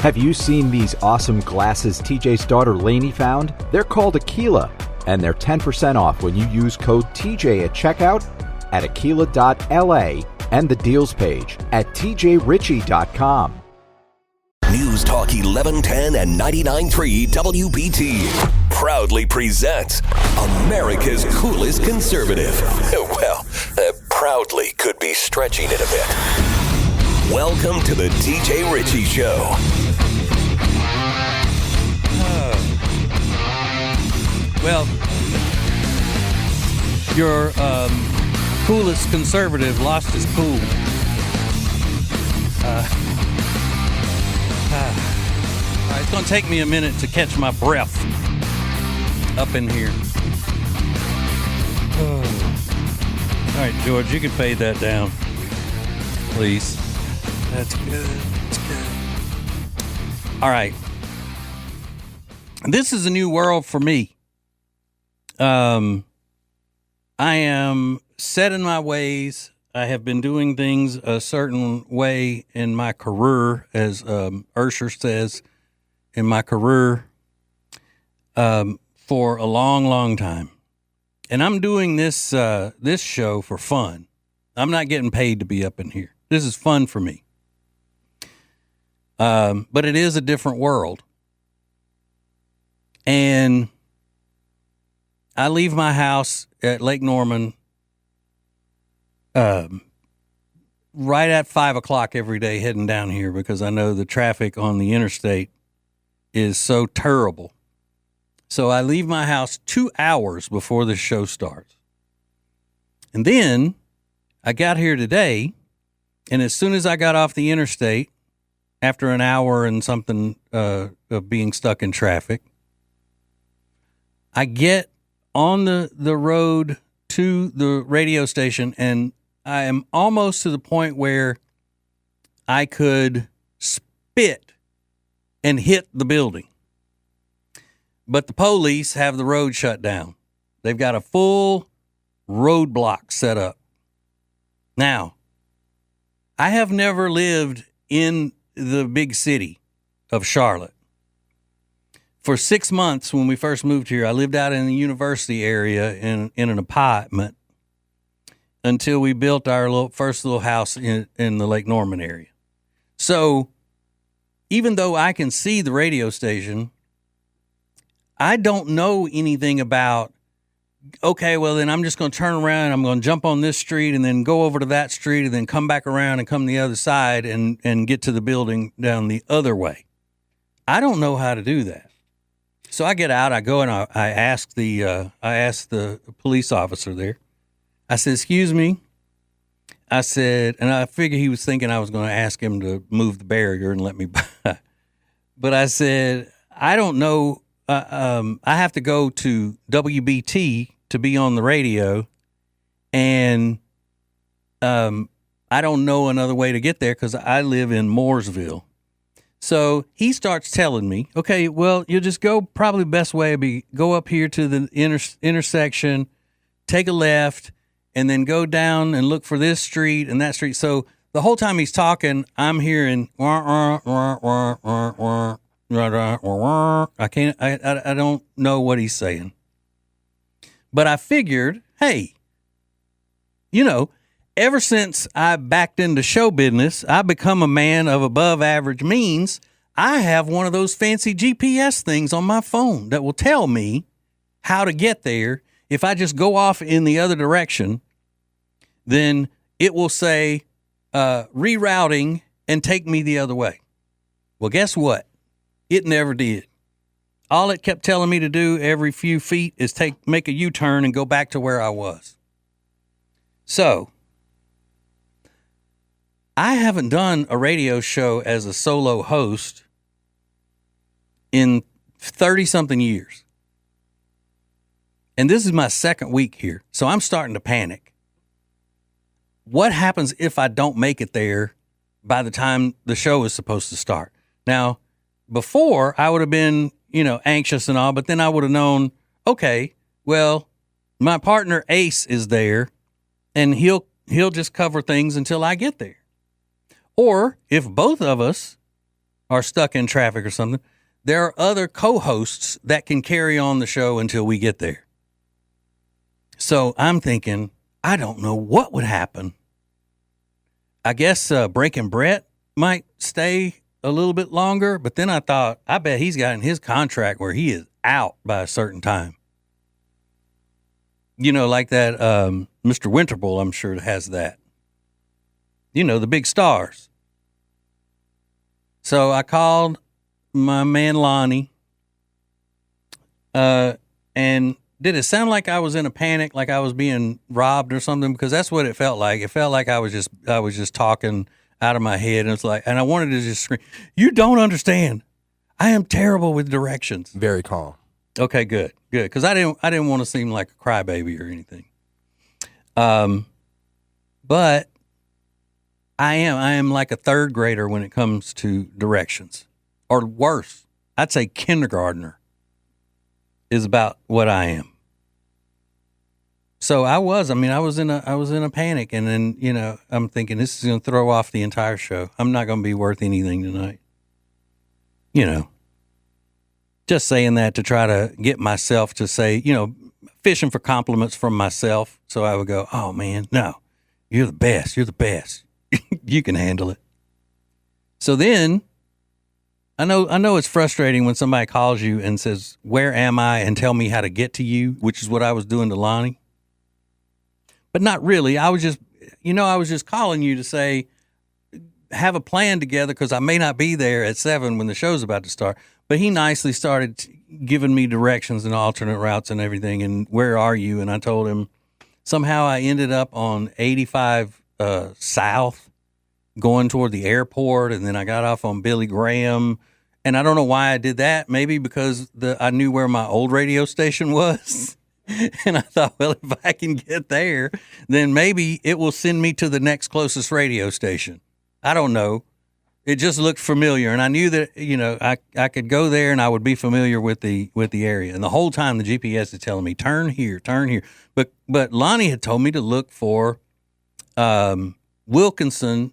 Have you seen these awesome glasses TJ's daughter Lainey found? They're called Aquila, and they're 10% off when you use code TJ at checkout at aquila.la and the deals page at tjritchie.com. News Talk 1110 and 99.3 WBT proudly presents America's coolest conservative. Well, proudly could be stretching it a bit. Welcome to the TJ Ritchie Show. Well, your coolest conservative lost his cool. It's going to take me a minute to catch my breath up in here. All right, George, you can fade that down, please. That's good. That's good. All right. This is a new world for me. I am set in my ways. I have been doing things a certain way in my career, as Ursher says, in my career for a long, long time. And I'm doing this this show for fun. I'm not getting paid to be up in here. This is fun for me. But it is a different world. And I leave my house at Lake Norman right at 5 o'clock every day heading down here because I know the traffic on the interstate is so terrible. So I leave my house 2 hours before the show starts. And then I got here today, and as soon as I got off the interstate, after an hour and something of being stuck in traffic, I get on the road to the radio station, and I am almost to the point where I could spit and hit the building. But the police have the road shut down. They've got a full roadblock set up. Now, I have never lived in the big city of Charlotte. For 6 months when we first moved here, I lived out in the university area in an apartment until we built our first little house in the Lake Norman area. So even though I can see the radio station, I don't know anything about, okay, well, then I'm just going to turn around, I'm going to jump on this street and then go over to that street and then come back around and come the other side and get to the building down the other way. I don't know how to do that. So I get out, I go and I ask the police officer there. I said, excuse me. I said, and I figured he was thinking I was going to ask him to move the barrier and let me by. But I said, I don't know. I have to go to WBT to be on the radio, and I don't know another way to get there because I live in Mooresville. So he starts telling me, okay, well, you'll just go, probably the best way would be go up here to the intersection, take a left, and then go down and look for this street and that street. So the whole time he's talking, I'm hearing, I don't know what he's saying. But I figured, hey, ever since I backed into show business, I've become a man of above average means. I have one of those fancy GPS things on my phone that will tell me how to get there. If I just go off in the other direction, then it will say rerouting and take me the other way. Well, guess what? It never did. All it kept telling me to do every few feet is make a U-turn and go back to where I was. So I haven't done a radio show as a solo host in 30-something years. And this is my second week here, so I'm starting to panic. What happens if I don't make it there by the time the show is supposed to start? Now, before, I would have been, anxious and all, but then I would have known, okay, well, my partner Ace is there, and he'll just cover things until I get there. Or if both of us are stuck in traffic or something, there are other co-hosts that can carry on the show until we get there. So I'm thinking, I don't know what would happen. I guess Breaking Brett might stay a little bit longer, but then I thought, I bet he's got in his contract where he is out by a certain time. You know, like that Mr. Winterbull, I'm sure has that. You know, the big stars. So I called my man Lonnie, and did it sound like I was in a panic, like I was being robbed or something? Because that's what it felt like. It felt like I was just talking out of my head, and it's like, and I wanted to just scream, "You don't understand. I am terrible with directions." Very calm. Okay, good. Because I didn't want to seem like a crybaby or anything. But I am like a third grader when it comes to directions, or worse, I'd say kindergartner is about what I am. So I was in a panic, and then, you know, I'm thinking this is going to throw off the entire show. I'm not going to be worth anything tonight. You know, just saying that to try to get myself to say, you know, fishing for compliments from myself. So I would go, "Oh man, no, you're the best. You're the best. You can handle it." So then I know it's frustrating when somebody calls you and says, "Where am I?" and tell me how to get to you, which is what I was doing to Lonnie. But not really. I was just calling you to say, have a plan together, because I may not be there at 7 when the show's about to start. But he nicely started giving me directions and alternate routes and everything. And where are you? And I told him somehow I ended up on 85 South going toward the airport. And then I got off on Billy Graham. And I don't know why I did that. Maybe because I knew where my old radio station was. And I thought, well, if I can get there, then maybe it will send me to the next closest radio station. I don't know. It just looked familiar, and I knew that, you know, I could go there and I would be familiar with the area. And the whole time the GPS is telling me, turn here. But Lonnie had told me to look for Wilkinson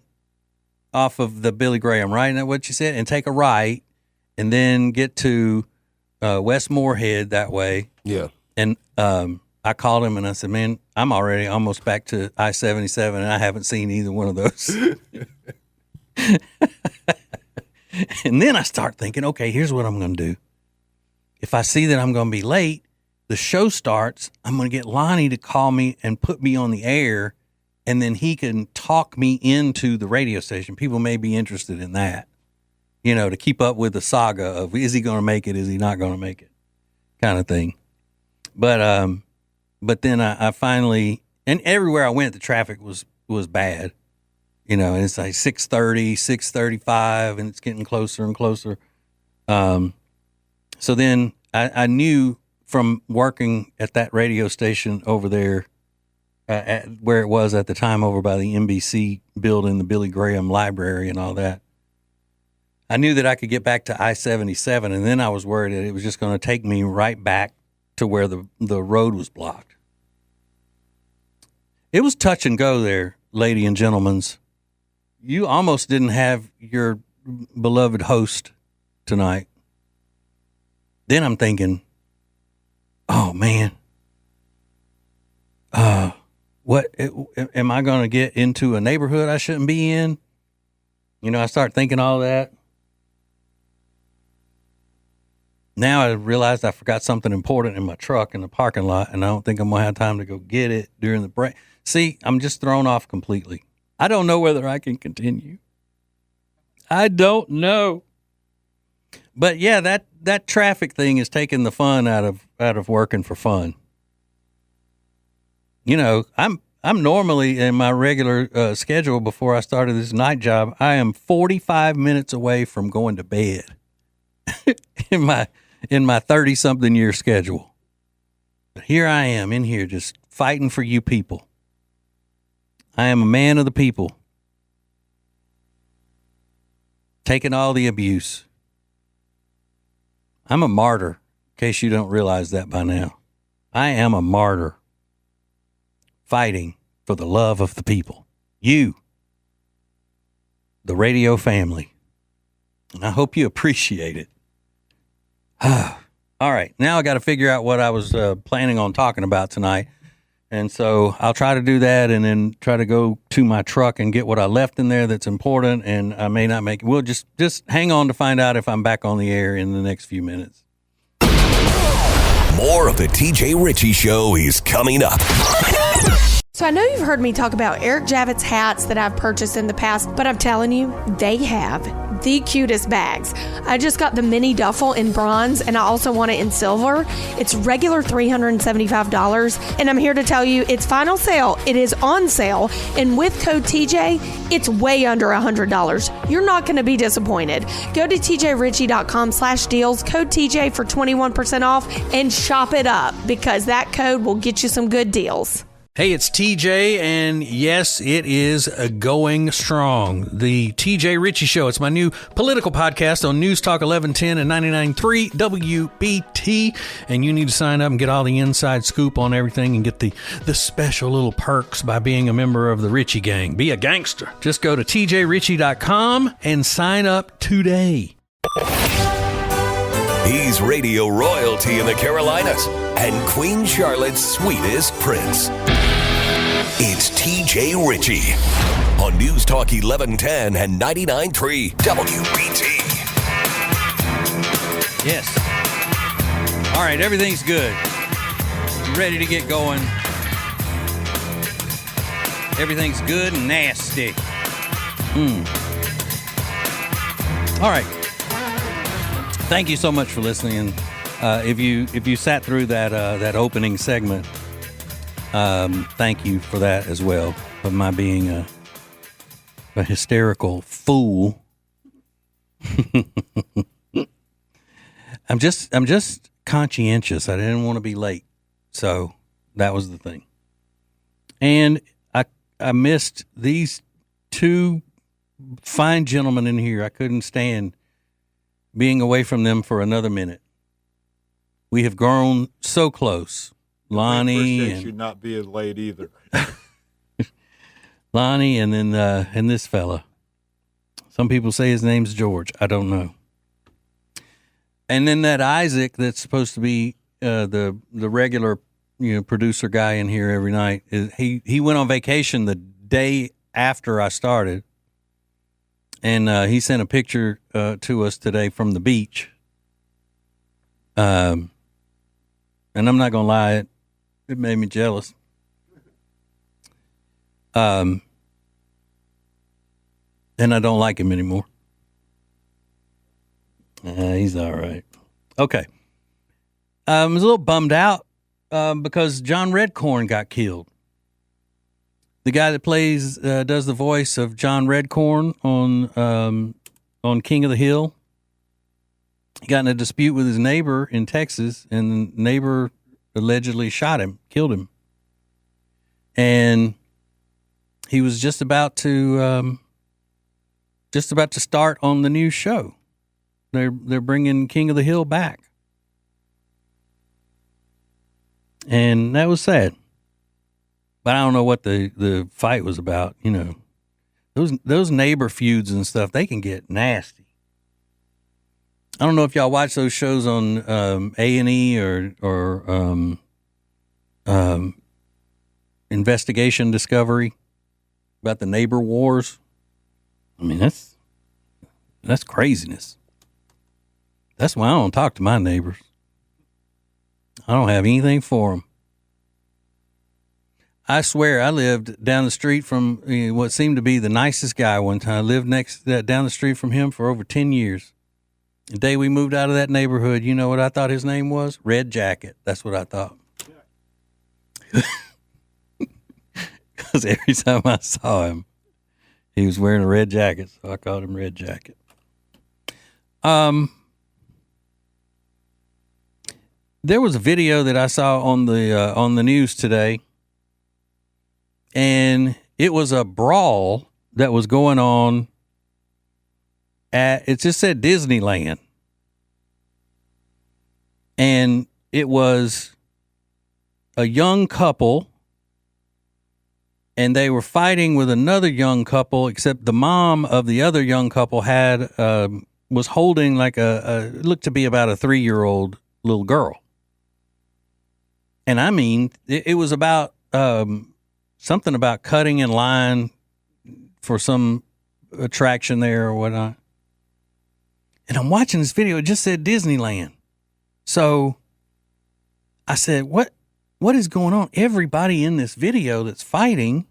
off of the Billy Graham, right? Isn't that what you said? And take a right, and then get to West Moorhead that way. Yeah. And I called him and I said, "Man, I'm already almost back to I-77, and I haven't seen either one of those." And then I start thinking, okay, here's what I'm going to do. If I see that I'm going to be late, the show starts, I'm going to get Lonnie to call me and put me on the air, and then he can talk me into the radio station. People may be interested in that, you know, to keep up with the saga of, is he going to make it? Is he not going to make it? Kind of thing. But then I finally, and everywhere I went, the traffic was bad. You know, and it's like 6:30, 6:35, and it's getting closer and closer. So then I knew from working at that radio station over there, at where it was at the time over by the NBC building, the Billy Graham Library and all that, I knew that I could get back to I-77, and then I was worried that it was just going to take me right back to where the road was blocked. It was touch and go there, lady and gentlemen. You almost didn't have your beloved host tonight. Then I'm thinking, oh man, what am I going to get into a neighborhood I shouldn't be in? You know, I start thinking all that. Now I realized I forgot something important in my truck in the parking lot, and I don't think I'm going to have time to go get it during the break. See, I'm just thrown off completely. I don't know whether I can continue. I don't know. But yeah, that traffic thing is taking the fun out of working for fun. You know, I'm normally in my regular schedule before I started this night job. I am 45 minutes away from going to bed in my 30-something year schedule. But here I am in here just fighting for you people. I am a man of the people, taking all the abuse. I'm a martyr, in case you don't realize that by now. I am a martyr, fighting for the love of the people. You, the radio family. I hope you appreciate it. All right. Now I got to figure out what I was planning on talking about tonight. And so I'll try to do that and then try to go to my truck and get what I left in there that's important. And I may not make it. We'll just hang on to find out if I'm back on the air in the next few minutes. More of the TJ Ritchie Show is coming up. So I know you've heard me talk about Eric Javits hats that I've purchased in the past, but I'm telling you, they have the cutest bags. I just got the mini duffel in bronze, and I also want it in silver. It's regular $375, and I'm here to tell you it's final sale. It is on sale, and with code TJ, it's way under $100. You're not going to be disappointed. Go to tjritchie.com/deals, code TJ for 21% off, and shop it up because that code will get you some good deals. Hey, it's TJ, and yes, it is going strong. The TJ Ritchie Show. It's my new political podcast on News Talk 1110 and 99.3 WBT, and you need to sign up and get all the inside scoop on everything and get the special little perks by being a member of the Ritchie Gang. Be a gangster. Just go to tjritchie.com and sign up today. He's radio royalty in the Carolinas and Queen Charlotte's sweetest prince. It's TJ Ritchie on News Talk 1110 and 99.3 WBT. Yes. All right, everything's good. Ready to get going. Everything's good and nasty. All right. Thank you so much for listening. And if you sat through that opening segment, thank you for that as well. For my being a hysterical fool. I'm just conscientious. I didn't want to be late, so that was the thing. And I missed these two fine gentlemen in here. I couldn't stand being away from them for another minute. We have grown so close. Lonnie appreciate and you not being late either. Lonnie and then and this fella. Some people say his name's George. I don't know. And then that Isaac that's supposed to be the regular producer guy in here every night. He went on vacation the day after I started. And he sent a picture to us today from the beach. And I'm not gonna lie, it made me jealous. And I don't like him anymore. He's all right. Okay. I was a little bummed out because John Redcorn got killed. The guy that does the voice of John Redcorn on King of the Hill. He got in a dispute with his neighbor in Texas, and the neighbor allegedly shot him, killed him. And he was just about to start on the new show. They're bringing King of the Hill back, and that was sad. But I don't know what the fight was about. Those neighbor feuds and stuff, they can get nasty. I don't know if y'all watch those shows on A&E or Investigation Discovery about the neighbor wars. I mean, that's craziness. That's why I don't talk to my neighbors. I don't have anything for them. I swear I lived down the street from what seemed to be the nicest guy one time. I lived down the street from him for over 10 years. The day we moved out of that neighborhood, you know what I thought his name was? Red Jacket. That's what I thought. Because every time I saw him, he was wearing a red jacket, so I called him Red Jacket. There was a video that I saw on the news today, and it was a brawl that was going on it just said Disneyland. And it was a young couple, and they were fighting with another young couple, except the mom of the other young couple had was holding like looked to be about a 3-year-old little girl. And I mean, it was about something about cutting in line for some attraction there or whatnot. And I'm watching this video. It just said Disneyland. So I said, what is going on? Everybody in this video that's fighting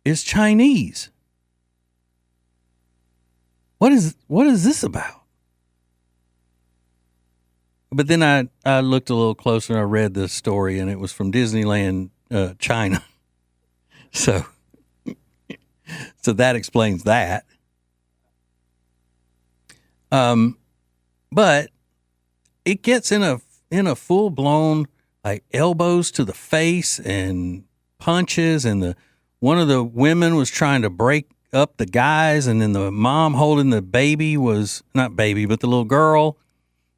is Chinese. What is this about? But then I looked a little closer and I read the story, and it was from Disneyland, China. So that explains that. But it gets in a full blown like elbows to the face and punches, and one of the women was trying to break up the guys, and then the mom holding the baby was not baby, but the little girl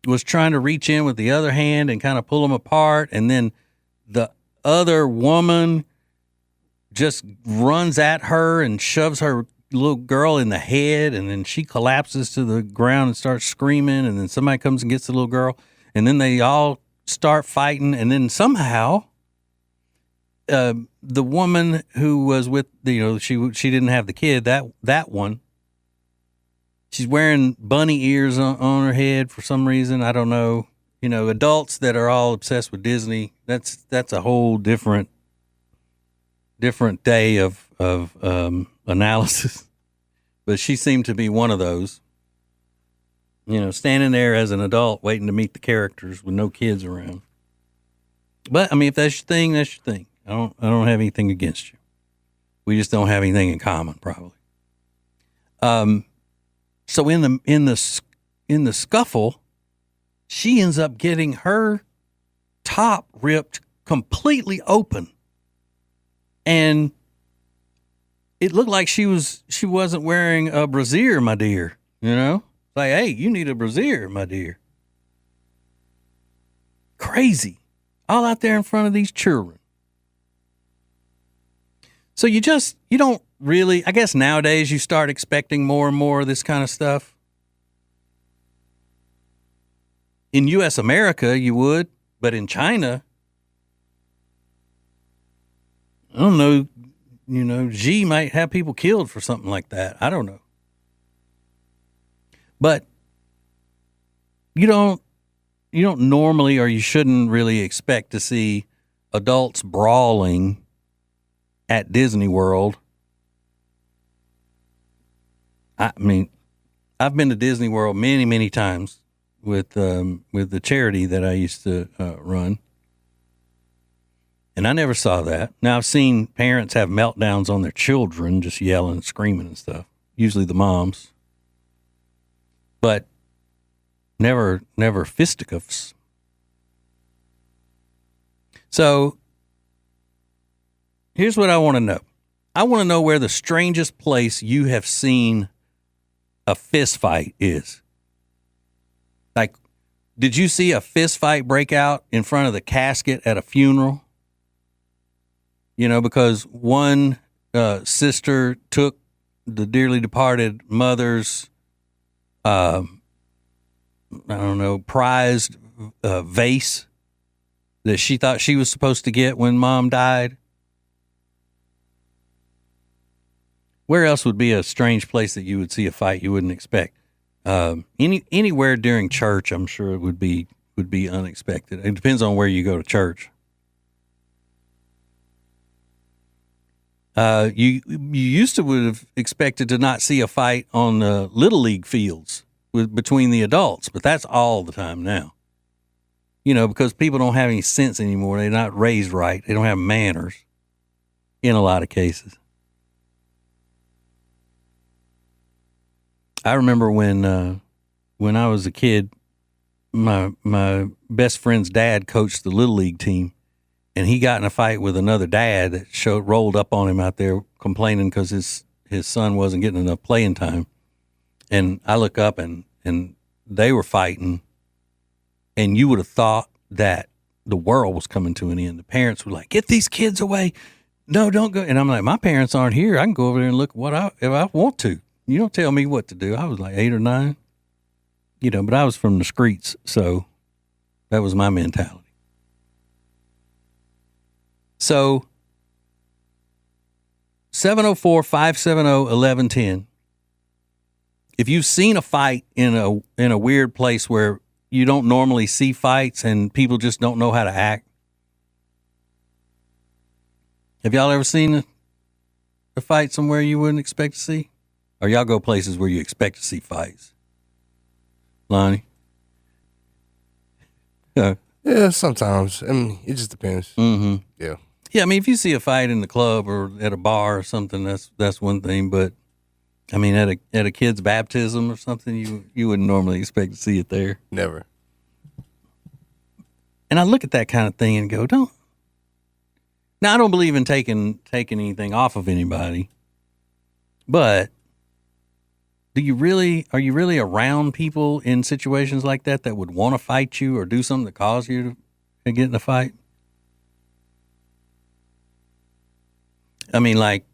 was trying to reach in with the other hand and kind of pull them apart. And then the other woman just runs at her and shoves her little girl in the head. And then she collapses to the ground and starts screaming. And then somebody comes and gets the little girl. And then they all start fighting. And then somehow, the woman who was with, she didn't have the kid, that one, she's wearing bunny ears on her head for some reason. I don't know. Adults that are all obsessed with Disney, that's a whole different day of analysis. But she seemed to be one of those, standing there as an adult waiting to meet the characters with no kids around. But I mean, if that's your thing, that's your thing. I don't have anything against you. We just don't have anything in common, probably. So in the scuffle, she ends up getting her top ripped completely open, and it looked like she wasn't wearing a brassiere, my dear. Like, hey, you need a brassiere, my dear. Crazy, all out there in front of these children. So you don't really, I guess nowadays you start expecting more and more of this kind of stuff. In U.S. America, you would, but in China, I don't know, Xi might have people killed for something like that. I don't know. But you don't normally, or you shouldn't really expect to see adults brawling at Disney World. I mean, I've been to Disney World many, many times with the charity that I used to run, and I never saw that. Now, I've seen parents have meltdowns on their children, just yelling and screaming and stuff, usually the moms, but never fisticuffs. So here's what I want to know. I want to know where the strangest place you have seen a fist fight is. Like, did you see a fist fight break out in front of the casket at a funeral? Because one sister took the dearly departed mother's, prized vase that she thought she was supposed to get when mom died. Where else would be a strange place that you would see a fight you wouldn't expect? Anywhere during church, I'm sure it would be unexpected. It depends on where you go to church. You used to would have expected to not see a fight on the Little League fields between the adults, but that's all the time now. Because people don't have any sense anymore. They're not raised right. They don't have manners in a lot of cases. I remember when I was a kid, my best friend's dad coached the Little League team, and he got in a fight with another dad that rolled up on him out there complaining because his son wasn't getting enough playing time. And I look up and they were fighting, and you would have thought that the world was coming to an end. The parents were like, "Get these kids away. No, don't go." And I'm like, my parents aren't here. I can go over there and look if I want to. You don't tell me what to do. I was like 8 or 9, but I was from the streets, so that was my mentality. So 704-570-1110. If you've seen a fight in a weird place where you don't normally see fights and people just don't know how to act. Have y'all ever seen a fight somewhere you wouldn't expect to see? Or y'all go places where you expect to see fights? Lonnie? Yeah, sometimes. I mean, it just depends. Mm-hmm. Yeah. Yeah, I mean, if you see a fight in the club or at a bar or something, that's one thing. But I mean, at a kid's baptism or something, you wouldn't normally expect to see it there. Never. And I look at that kind of thing and go, Now, I don't believe in taking anything off of anybody, but are you really around people in situations like that would want to fight you or do something to cause you to get in a fight? I mean, like,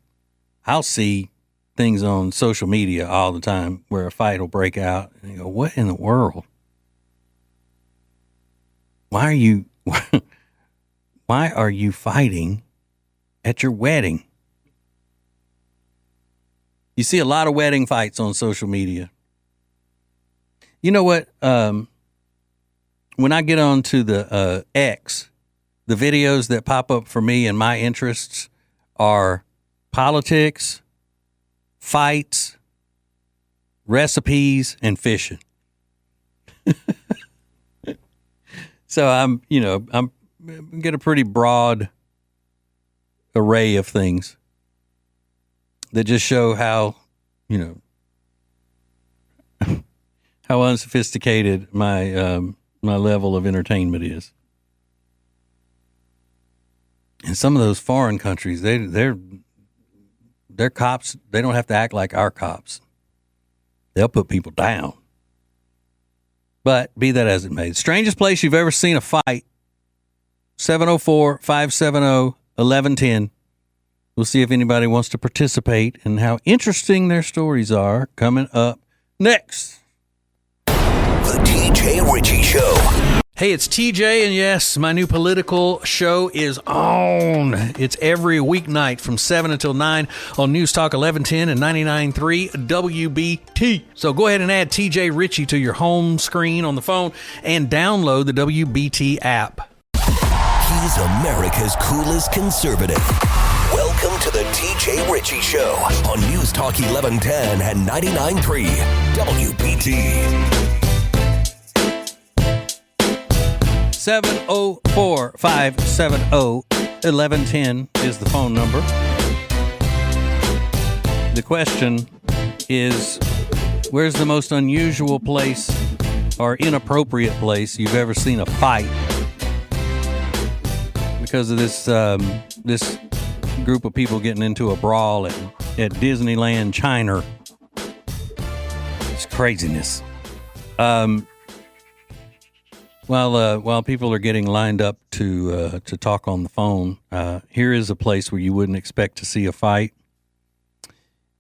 I'll see things on social media all the time where a fight will break out and you go, what in the world? Why are you fighting at your wedding? You see a lot of wedding fights on social media. You know what? When I get onto the X, the videos that pop up for me and my interests are politics, fights, recipes, and fishing. So I'm get a pretty broad array of things that just show how how unsophisticated my level of entertainment is. In some of those foreign countries, they're cops. They don't have to act like our cops. They'll put people down. But be that as it may, strangest place you've ever seen a fight, 704-570-1110. We'll see if anybody wants to participate and how interesting their stories are coming up next. The TJ Ritchie Show. Hey, it's TJ, and yes, my new political show is on. It's every weeknight from 7 until 9 on News Talk 1110 and 99.3 WBT. So go ahead and add TJ Ritchie to your home screen on the phone and download the WBT app. He's America's coolest conservative. Welcome to the TJ Ritchie Show on News Talk 1110 and 99.3 WBT. 704-570-1110 is the phone number. The question is, where's the most unusual place or inappropriate place you've ever seen a fight? Because of this this group of people getting into a brawl at Disneyland China. It's craziness. While people are getting lined up to talk on the phone, here is a place where you wouldn't expect to see a fight.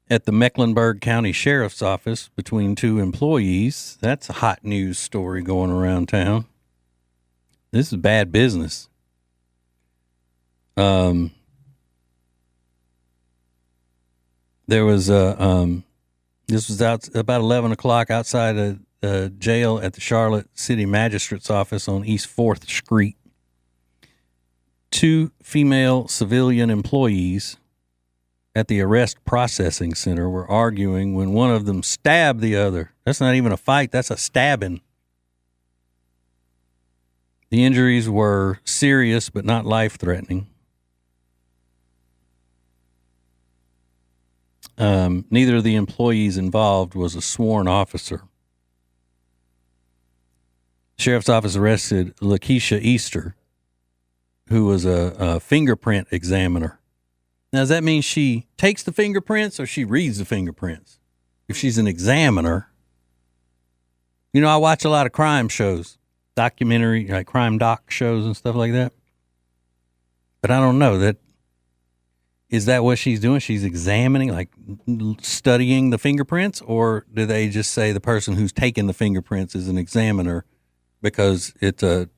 At the Mecklenburg County Sheriff's Office between two employees. That's a hot news story going around town. This is bad business. There was this was out about 11 o'clock outside of jail at the Charlotte City Magistrate's office on East 4th Street. Two female civilian employees at the arrest processing center were arguing when one of them stabbed the other. That's not even a fight, that's a stabbing. The injuries were serious but not life-threatening. Neither of the employees involved was a sworn officer. Sheriff's office arrested Lakeisha Easter, who was a fingerprint examiner. Now, does that mean she takes the fingerprints or she reads the fingerprints? If she's an examiner, I watch a lot of crime shows, documentary, like crime doc shows and stuff like that. But I don't know that Is that what she's doing? She's examining, like studying the fingerprints, or do they just say the person who's taking the fingerprints is an examiner because it's a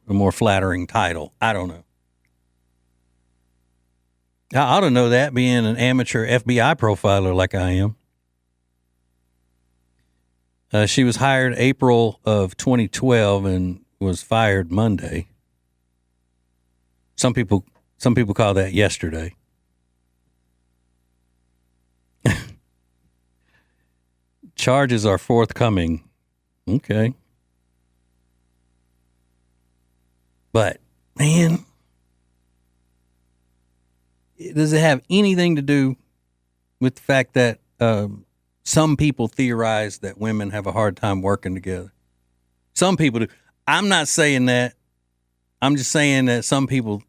more flattering title? I don't know. I ought to know that, being an amateur FBI profiler like I am. She was hired April of 2012 and was fired Monday. Some people call that yesterday. Charges are forthcoming. Okay. But, man, does it have anything to do with the fact that some people theorize that women have a hard time working together? Some people do. I'm not saying that. I'm just saying that some people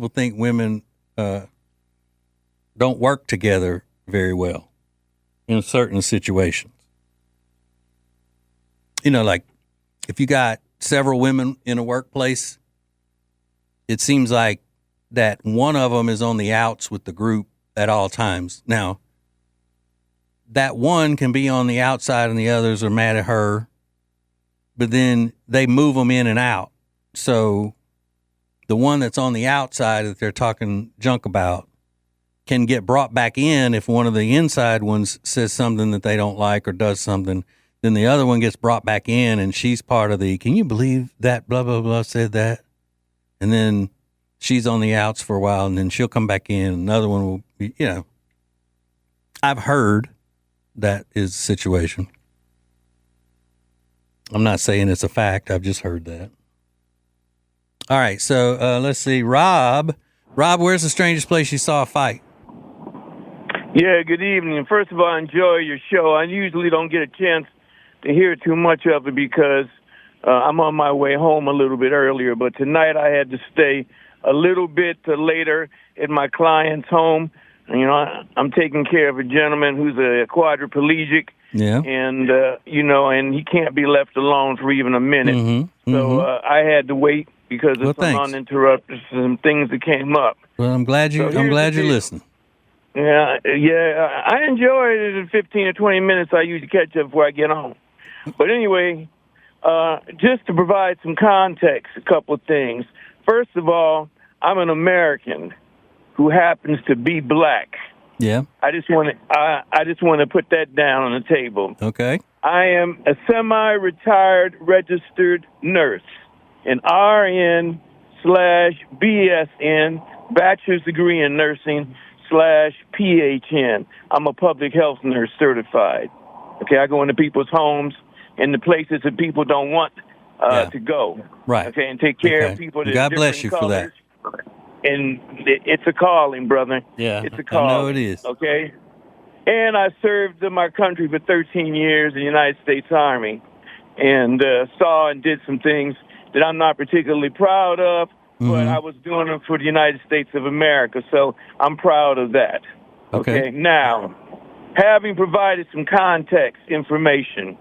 think women don't work together very well in certain situations. Like if you got several women in a workplace, it seems like that one of them is on the outs with the group at all times. Now, that one can be on the outside and the others are mad at her, but then they move them in and out. So the one that's on the outside that they're talking junk about can get brought back in if one of the inside ones says something that they don't like or does something. Then the other one gets brought back in and she's part of the, can you believe that blah, blah, blah said that? And then she's on the outs for a while and then she'll come back in. Another one will be, I've heard that is the situation. I'm not saying it's a fact. I've just heard that. All right. So let's see. Rob, where's the strangest place you saw a fight? Yeah, good evening. First of all, I enjoy your show. I usually don't get a chance to hear too much of it because I'm on my way home a little bit earlier. But tonight I had to stay a little bit later at my client's home. I'm taking care of a gentleman who's a quadriplegic. Yeah. And, and he can't be left alone for even a minute. Mm-hmm. So I had to wait because of some uninterrupted, some things that came up. Well, I'm glad you're listening. Yeah, I enjoy it in 15 or 20 minutes I usually catch up before I get home. But anyway, just to provide some context, a couple of things. First of all, I'm an American who happens to be black. Yeah. I just want to put that down on the table. Okay. I am a semi-retired registered nurse, an RN/BSN, bachelor's degree in nursing /PHN. I'm a public health nurse certified. Okay, I go into people's homes and the places that people don't want to go. Right. Okay, and take care of people. God bless you for that. And it's a calling, brother. Yeah, it's a calling. I know it is. Okay. And I served my country for 13 years in the United States Army, and saw and did some things that I'm not particularly proud of, but I was doing them for the United States of America, so I'm proud of that. Okay. Now, having provided some context information,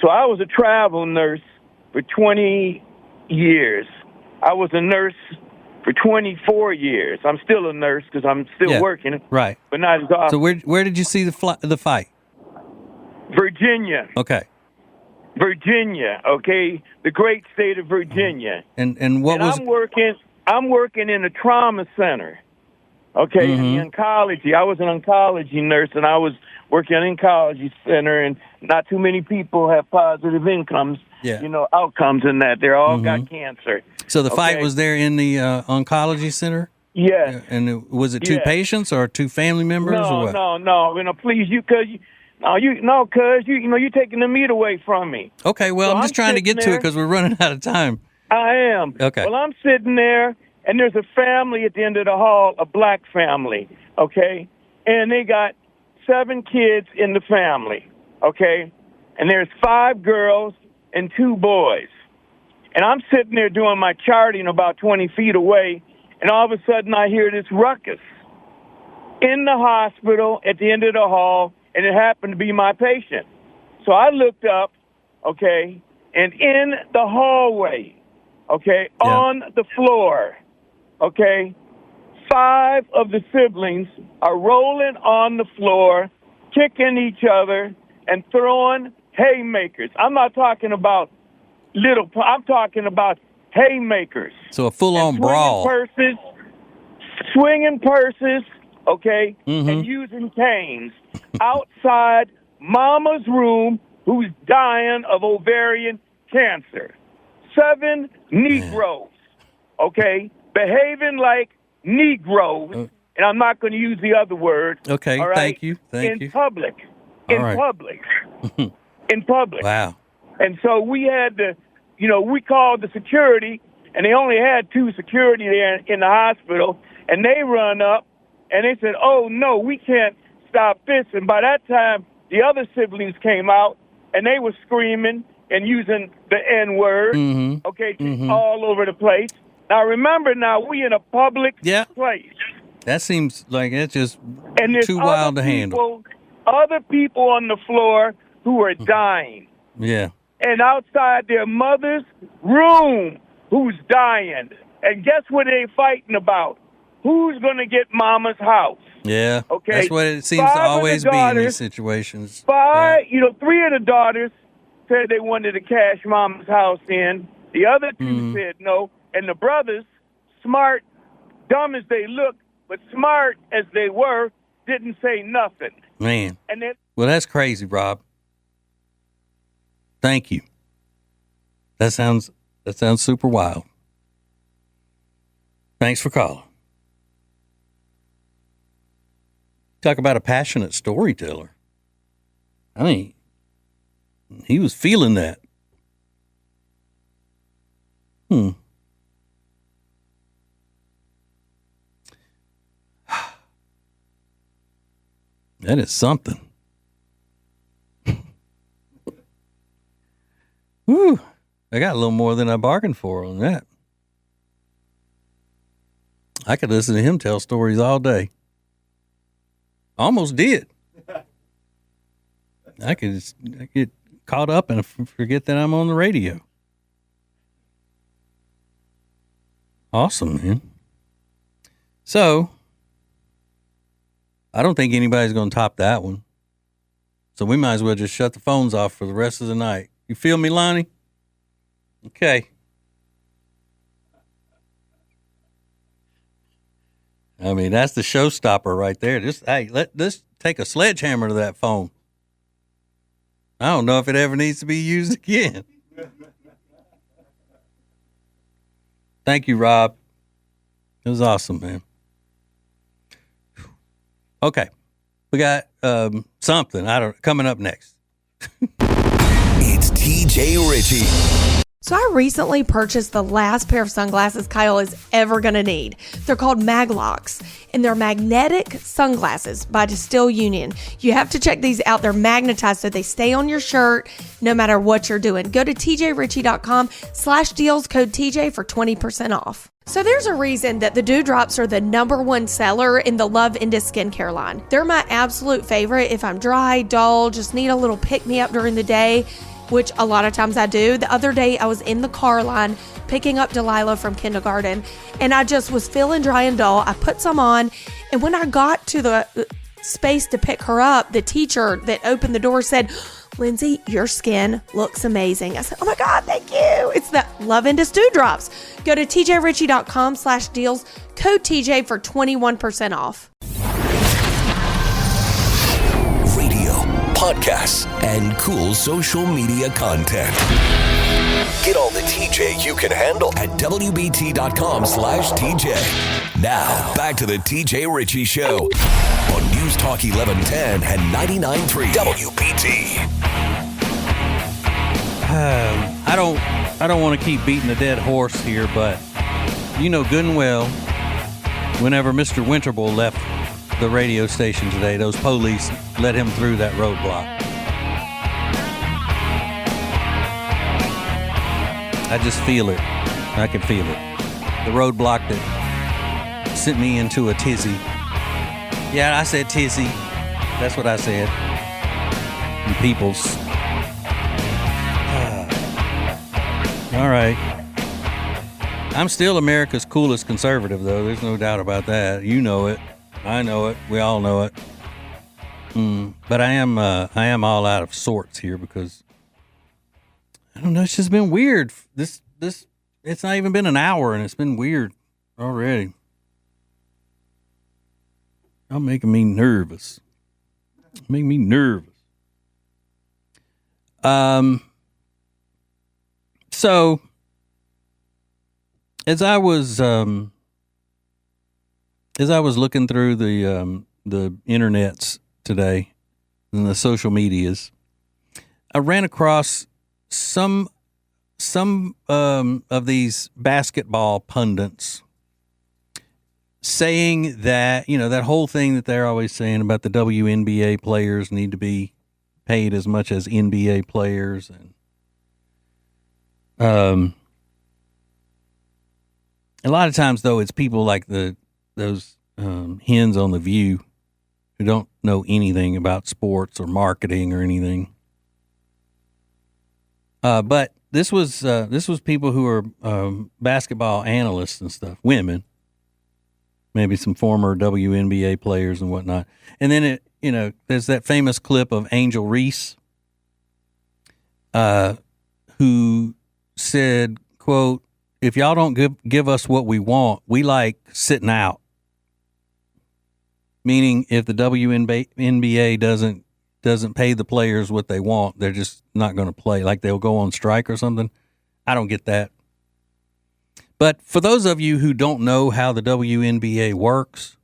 so I was a travel nurse for 20 years. I was a nurse for 24 years. I'm still a nurse because I'm still working. Right. But not as often. So where did you see the fight? Virginia. Okay. Virginia, okay? The great state of Virginia. And what was... I'm working in a trauma center, okay, in the oncology. I was an oncology nurse, and I was working in an oncology center, and not too many people have positive outcomes in that. They all got cancer. So the fight was there in the oncology center? Yes. And was it two patients or two family members or what? No. Please, you're taking the meat away from me. Okay, well, so I'm just trying to get to it because we're running out of time. I am. Okay. Well, I'm sitting there, and there's a family at the end of the hall, a black family, okay? And they got 7 kids in the family, okay? And there's 5 girls and 2 boys. And I'm sitting there doing my charting about 20 feet away, and all of a sudden I hear this ruckus in the hospital at the end of the hall, and it happened to be my patient. So I looked up, okay, and in the hallway, on the floor, okay, 5 of the siblings are rolling on the floor, kicking each other, and throwing haymakers. I'm not talking about I'm talking about haymakers. So a full-on brawl. Swinging purses, okay, and using canes outside Mama's room, who's dying of ovarian cancer. 7 Negroes, okay, behaving like Negroes, and I'm not going to use the other word. Okay, all right, thank you. In public. In public. Wow. And so we had to, we called the security, and they only had 2 security there in the hospital, and they run up, and they said, oh, no, we can't stop this. And by that time, the other siblings came out, and they were screaming and using the N-word, all over the place. Now, remember, we in a public place. That seems like it's just and too wild to handle. Other people on the floor who are dying. Yeah. And outside their mother's room who's dying. And guess what they fighting about? Who's going to get Mama's house? Yeah. Okay. That's what it seems to always be in these situations. 3 of the daughters said they wanted to cash Mama's house in. The other 2 said no. And the brothers, smart, dumb as they look, but smart as they were, didn't say nothing. Man. And then, well, that's crazy, Rob. Thank you. That sounds super wild. Thanks for calling. Talk about a passionate storyteller. I mean, he was feeling that. That is something. Whew. I got a little more than I bargained for on that. I could listen to him tell stories all day. Almost did. I could get caught up and forget that I'm on the radio. Awesome, man. So, I don't think anybody's going to top that one. So we might as well just shut the phones off for the rest of the night. You feel me, Lonnie? Okay. I mean, that's the showstopper right there. Let's take a sledgehammer to that phone. I don't know if it ever needs to be used again. Thank you, Rob. It was awesome, man. Okay. We got something coming up next. It's TJ Ritchie. So I recently purchased the last pair of sunglasses Kyle is ever going to need. They're called Maglocks, and they're magnetic sunglasses by Distill Union. You have to check these out. They're magnetized so they stay on your shirt no matter what you're doing. Go to tjritchie.com/deals, code TJ for 20% off. So there's a reason that the Dewdrops are the #1 seller in the Love Indus skincare line. They're my absolute favorite if I'm dry, dull, just need a little pick-me-up during the day, which a lot of times I do. The other day I was in the car line picking up Delilah from kindergarten, and I just was feeling dry and dull. I put some on, and when I got to the space to pick her up, the teacher that opened the door said, "Lindsay, your skin looks amazing." I said, "Oh my God, thank you." It's the Love Indus Dewdrops. Go to tjritchie.com/deals, code TJ for 21% off. Radio, podcasts, and cool social media content. Get all the TJ you can handle at WBT.com/TJ. Now, back to the TJ Ritchie Show on News Talk 1110 and 99.3 WBT. I don't want to keep beating a dead horse here, but you know good and well, whenever Mr. Winterbull left the radio station today, those police let him through that roadblock. I just feel it. I can feel it. The roadblock that sent me into a tizzy. Yeah, I said tizzy. That's what I said. And peoples. All right. I'm still America's coolest conservative, though. There's no doubt about that. You know it. I know it. We all know it. But I am all out of sorts here because I don't know. It's just been weird. This it's not even been an hour, and it's been weird already. Y'all making me nervous. Making me nervous. So as I was looking through the internets today and the social medias, I ran across some of these basketball pundits saying that, that whole thing that they're always saying about the WNBA players need to be paid as much as NBA players, and a lot of times though it's people like those hens on The View who don't know anything about sports or marketing or anything. But this was people who are basketball analysts and stuff, women, maybe some former WNBA players and whatnot. And then there's that famous clip of Angel Reese, who said, quote, "If y'all don't give us what we want, we like sitting out." Meaning, if the WNBA doesn't pay the players what they want, they're just not going to play. Like they'll go on strike or something. I don't get that. But for those of you who don't know how the WNBA works,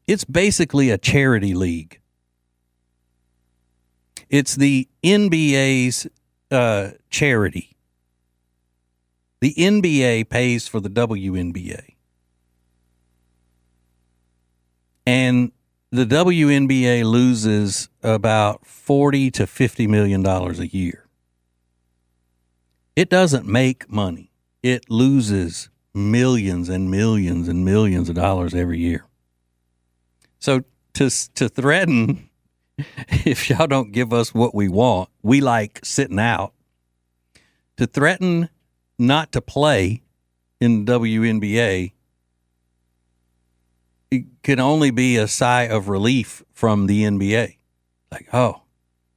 it's basically a charity league. It's the NBA's charity. The NBA pays for the WNBA. And the WNBA loses about $40 to $50 million a year. It doesn't make money. It loses millions and millions and millions of dollars every year. So to threaten, if y'all don't give us what we want, we like sitting out, to threaten not to play in the WNBA, it can only be a sigh of relief from the NBA. Like, oh,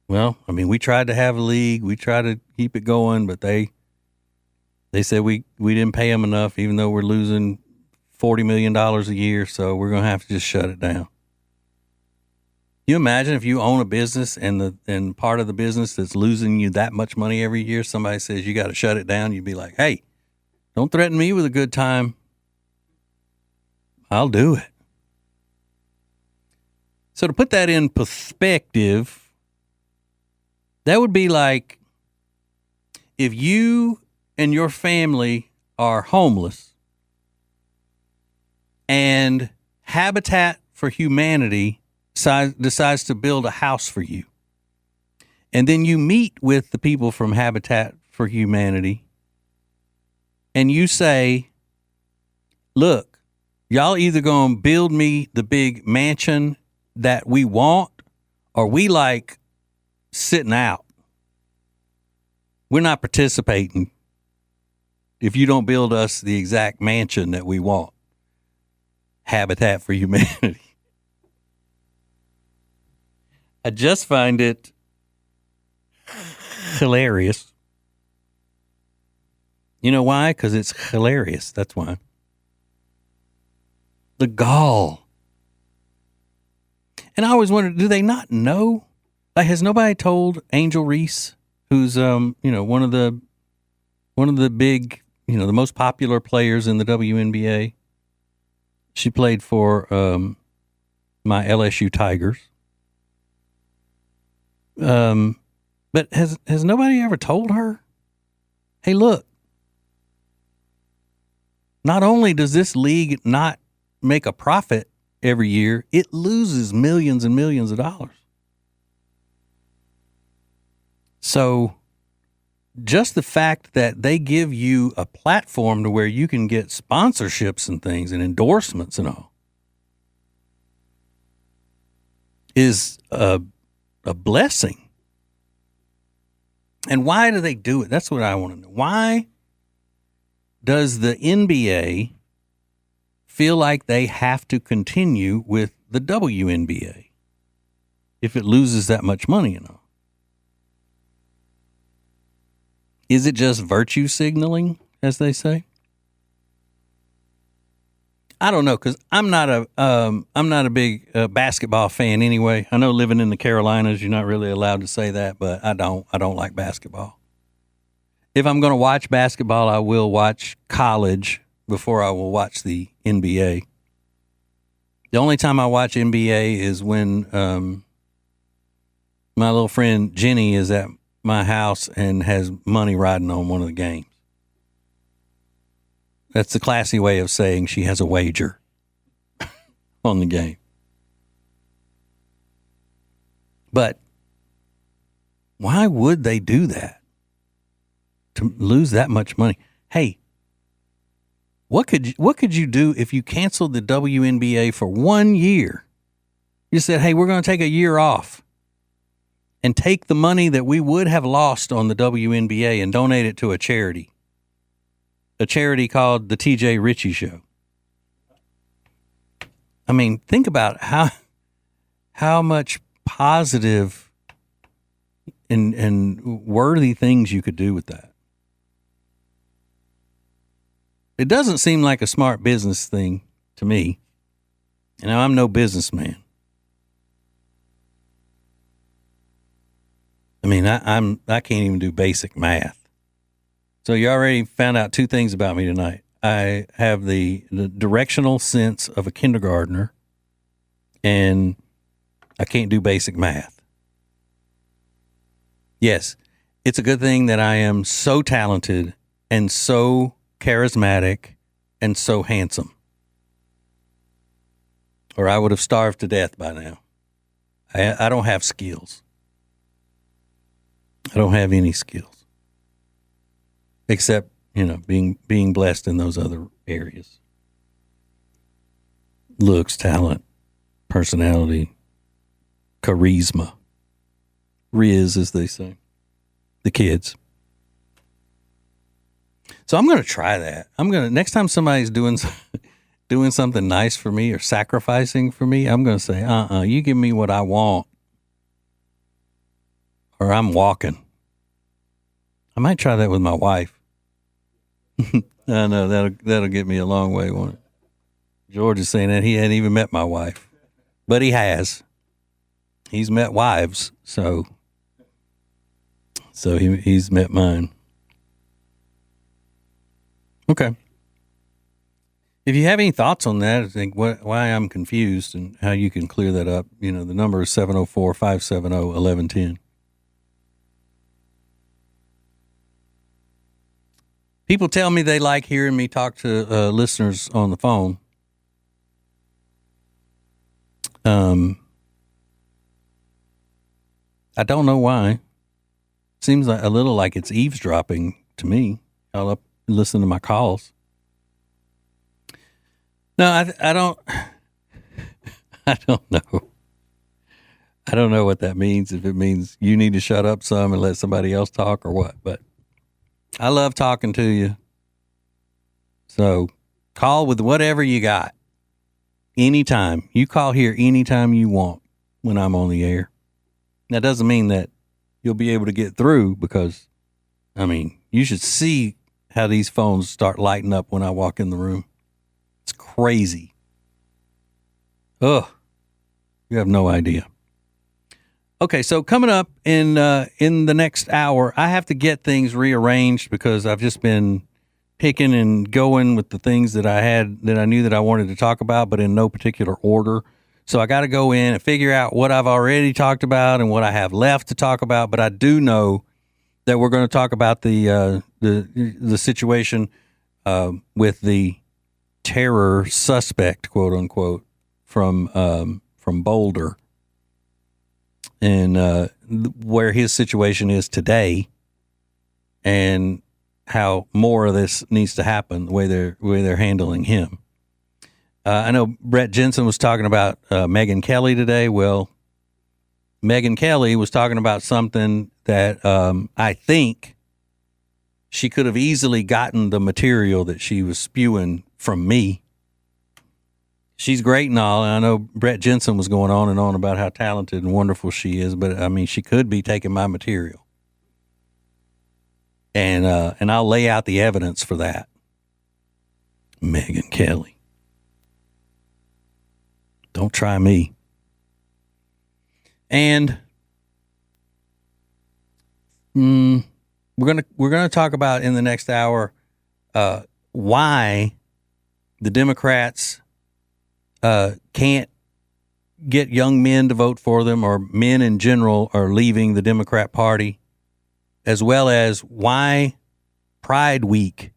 well, I mean, we tried to have a league. We tried to keep it going, but they said we didn't pay them enough, even though we're losing $40 million a year, so we're going to have to just shut it down. You imagine if you own a business and part of the business that's losing you that much money every year, somebody says you got to shut it down, you'd be like, hey, don't threaten me with a good time. I'll do it. So to put that in perspective, that would be like if you and your family are homeless and Habitat for Humanity decides to build a house for you. And then you meet with the people from Habitat for Humanity and you say, look, y'all either going to build me the big mansion that we want, or we like sitting out. We're not participating if you don't build us the exact mansion that we want. Habitat for Humanity. I just find it hilarious. You know why? Because it's hilarious. That's why. The gall. And I always wondered, do they not know? Like, has nobody told Angel Reese, who's one of the big, the most popular players in the WNBA? She played for my LSU Tigers. But has nobody ever told her, hey, look, not only does this league not make a profit every year, it loses millions and millions of dollars. So just the fact that they give you a platform to where you can get sponsorships and things and endorsements and all is a blessing. And why do they do it? That's what I want to know. Why does the NBA feel like they have to continue with the WNBA if it loses that much money, Is it just virtue signaling, as they say? I don't know, because I'm not a big basketball fan anyway. I know living in the Carolinas, you're not really allowed to say that, but I don't like basketball. If I'm going to watch basketball, I will watch college before I will watch the NBA. The only time I watch NBA is when my little friend Jenny is at my house and has money riding on one of the games. That's the classy way of saying she has a wager on the game. But why would they do that? To lose that much money? Hey, what could you do if you canceled the WNBA for 1 year? You said, hey, we're going to take a year off and take the money that we would have lost on the WNBA and donate it to a charity called the TJ Ritchie Show. I mean, think about how much positive and worthy things you could do with that. It doesn't seem like a smart business thing to me. And I'm no businessman. I mean, I can't even do basic math. So you already found out two things about me tonight. I have the directional sense of a kindergartner, and I can't do basic math. Yes, it's a good thing that I am so talented and so charismatic and so handsome, or I would have starved to death by now. I don't have skills. I don't have any skills except, being blessed in those other areas. Looks, talent, personality, charisma, riz, as they say, the kids. So I'm going to try that. Next time somebody's doing something nice for me or sacrificing for me, I'm going to say, you give me what I want, or I'm walking. I might try that with my wife. I know that'll get me a long way, won't it? George is saying that he hadn't even met my wife, but he has. He's met wives, so he's met mine. Okay. If you have any thoughts on that, I think why I'm confused and how you can clear that up, the number is 704-570-1110. People tell me they like hearing me talk to listeners on the phone. I don't know why. Seems like a little like it's eavesdropping to me. I'll up listen to my calls. No, I don't. I don't know. I don't know what that means. If it means you need to shut up some and let somebody else talk or what, but I love talking to you. So call with whatever you got. Anytime. You call here anytime you want when I'm on the air. That doesn't mean that you'll be able to get through because, you should see how these phones start lighting up when I walk in the room. It's crazy. Ugh. You have no idea. Okay, so coming up in the next hour, I have to get things rearranged because I've just been picking and going with the things that I knew that I wanted to talk about, but in no particular order. So I got to go in and figure out what I've already talked about and what I have left to talk about. But I do know that we're going to talk about the situation with the terror suspect, quote unquote, from Boulder. And where his situation is today, and how more of this needs to happen, the way they're handling him. I know Brett Jensen was talking about Megyn Kelly today. Well, Megyn Kelly was talking about something that I think she could have easily gotten the material that she was spewing from me. She's great and all. And I know Brett Jensen was going on and on about how talented and wonderful she is, but I mean, she could be taking my material. And I'll lay out the evidence for that. Megyn Kelly. Don't try me. And we're gonna talk about in the next hour why the Democrats can't get young men to vote for them, or men in general are leaving the Democrat Party, as well as why Pride Week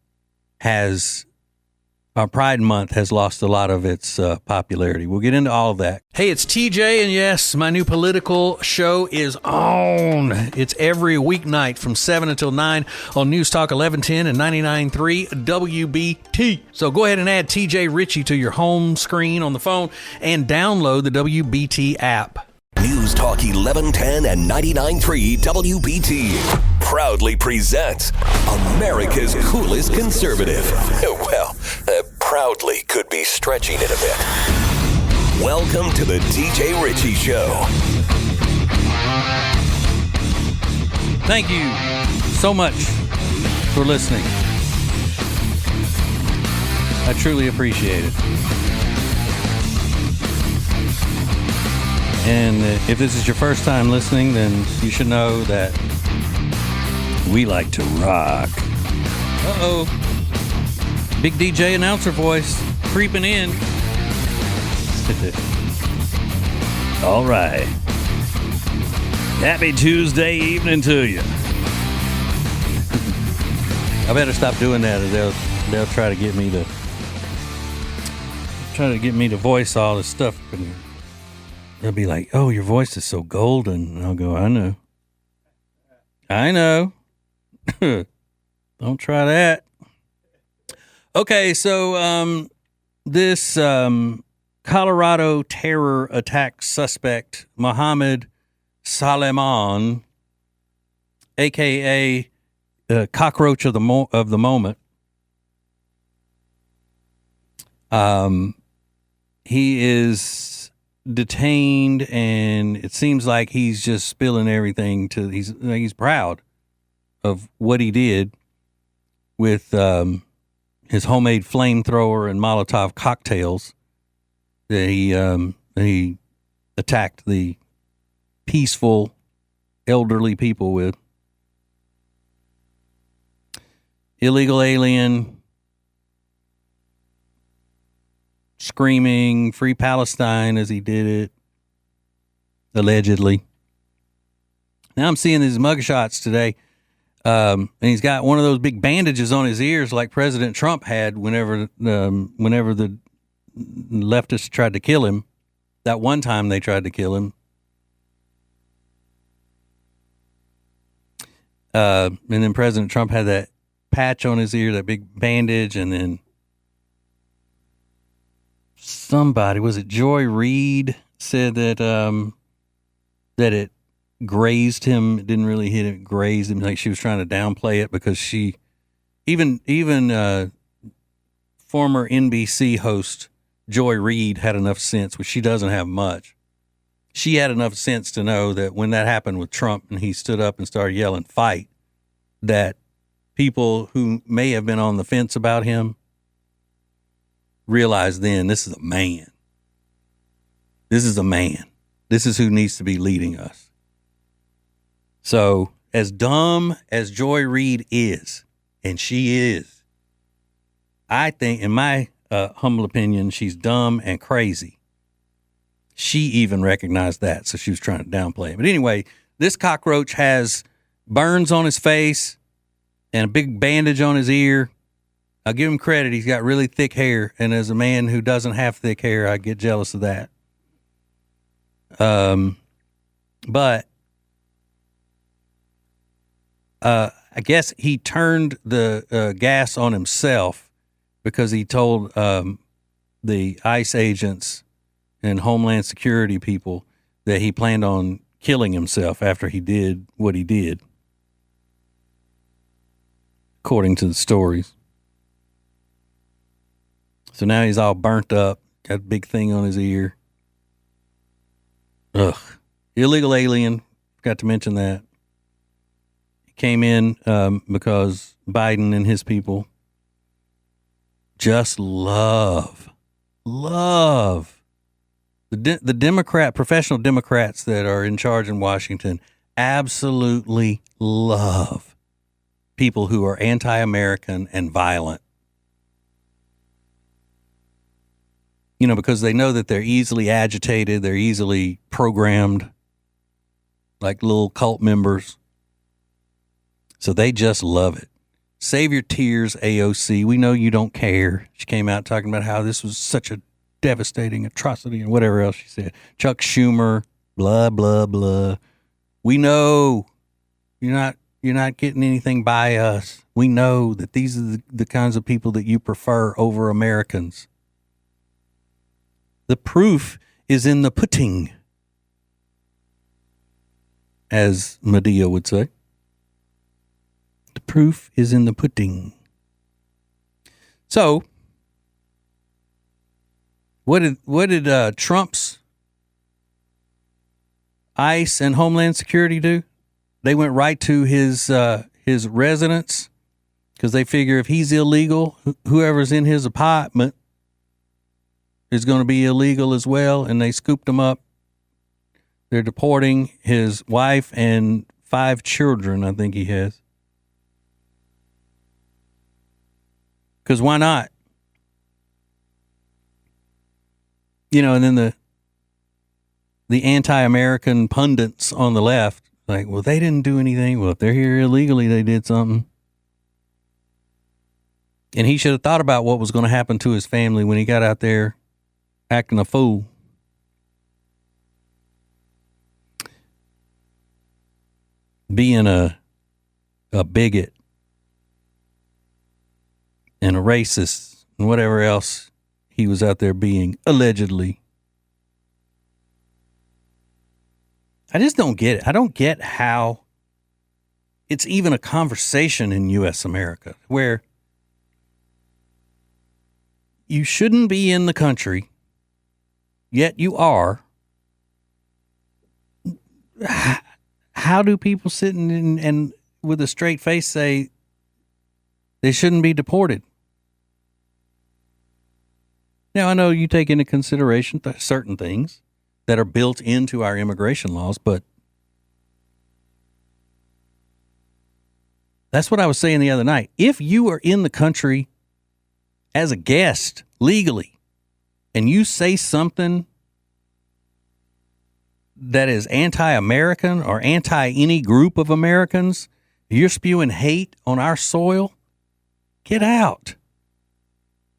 Pride Month has lost a lot of its popularity. We'll get into all of that. Hey, it's TJ, and yes, my new political show is on. It's every weeknight from 7 until 9 on News Talk 1110 and 99.3 WBT. So go ahead and add TJ Ritchie to your home screen on the phone and download the WBT app. News Talk 1110 and 99.3 WBT proudly presents America's coolest conservative. Well, proudly could be stretching it a bit. Welcome to the TJ Ritchie Show. Thank you so much for listening. I truly appreciate it. And if this is your first time listening, then you should know that we like to rock. Uh-oh. Big DJ announcer voice creeping in. All right. Happy Tuesday evening to you. I better stop doing that, or they'll try to get me to voice all this stuff. They'll be like, "Oh, your voice is so golden." And I'll go, "I know. Don't try that." Okay, so this Colorado terror attack suspect, Mohammed Saleman, a.k.a. Cockroach of the Moment, he is detained, and it seems like he's just spilling everything he's proud of what he did with his homemade flamethrower and Molotov cocktails that he attacked the peaceful elderly people with. Illegal alien screaming "Free Palestine" as he did it, allegedly. Now I'm seeing these mugshots today, and he's got one of those big bandages on his ears like President Trump had whenever the leftists tried to kill him. That one time they tried to kill him. And then President Trump had that patch on his ear, that big bandage, and then somebody, was it Joy Reid, said that that it grazed him. It didn't really hit him, it grazed him. Like she was trying to downplay it because she, even former NBC host Joy Reid had enough sense, which she doesn't have much. She had enough sense to know that when that happened with Trump and he stood up and started yelling "fight," that people who may have been on the fence about him realized then, this is a man. This is a man. This is who needs to be leading us. So as dumb as Joy Reid is, and she is, I think, in my humble opinion, she's dumb and crazy. She even recognized that, so she was trying to downplay it. But anyway, this cockroach has burns on his face and a big bandage on his ear. I'll give him credit. He's got really thick hair. And as a man who doesn't have thick hair, I get jealous of that. But I guess he turned the gas on himself because he told the ICE agents and Homeland Security people that he planned on killing himself after he did what he did. according to the stories. So now he's all burnt up, got a big thing on his ear. Ugh. Illegal alien, forgot to mention that. He came in because Biden and his people just love the professional Democrats that are in charge in Washington absolutely love people who are anti-American and violent. You know, because they know that they're easily agitated, they're easily programmed, like little cult members. So they just love it. Save your tears, AOC. We know you don't care. She came out talking about how this was such a devastating atrocity and whatever else she said. Chuck Schumer, blah, blah, blah. We know you're not getting anything by us. We know that these are the kinds of people that you prefer over Americans. The proof is in the pudding, as Medea would say. The proof is in the pudding. So, what did Trump's ICE and Homeland Security do? They went right to his residence because they figure if he's illegal, whoever's in his apartment is going to be illegal as well, and they scooped him up. They're deporting his wife and 5 children, I think he has. Because why not? You know, and then the anti-American pundits on the left, like, well, they didn't do anything. Well, if they're here illegally, they did something. And he should have thought about what was going to happen to his family when he got out there acting a fool. Being a bigot and a racist and whatever else he was out there being, allegedly. I just don't get it. I don't get how it's even a conversation in U.S. America where you shouldn't be in the country, yet you are. How do people sit and with a straight face say they shouldn't be deported? Now, I know you take into consideration certain things that are built into our immigration laws, but that's what I was saying the other night. If you are in the country as a guest legally and you say something that is anti-American or anti any group of Americans, you're spewing hate on our soil, get out.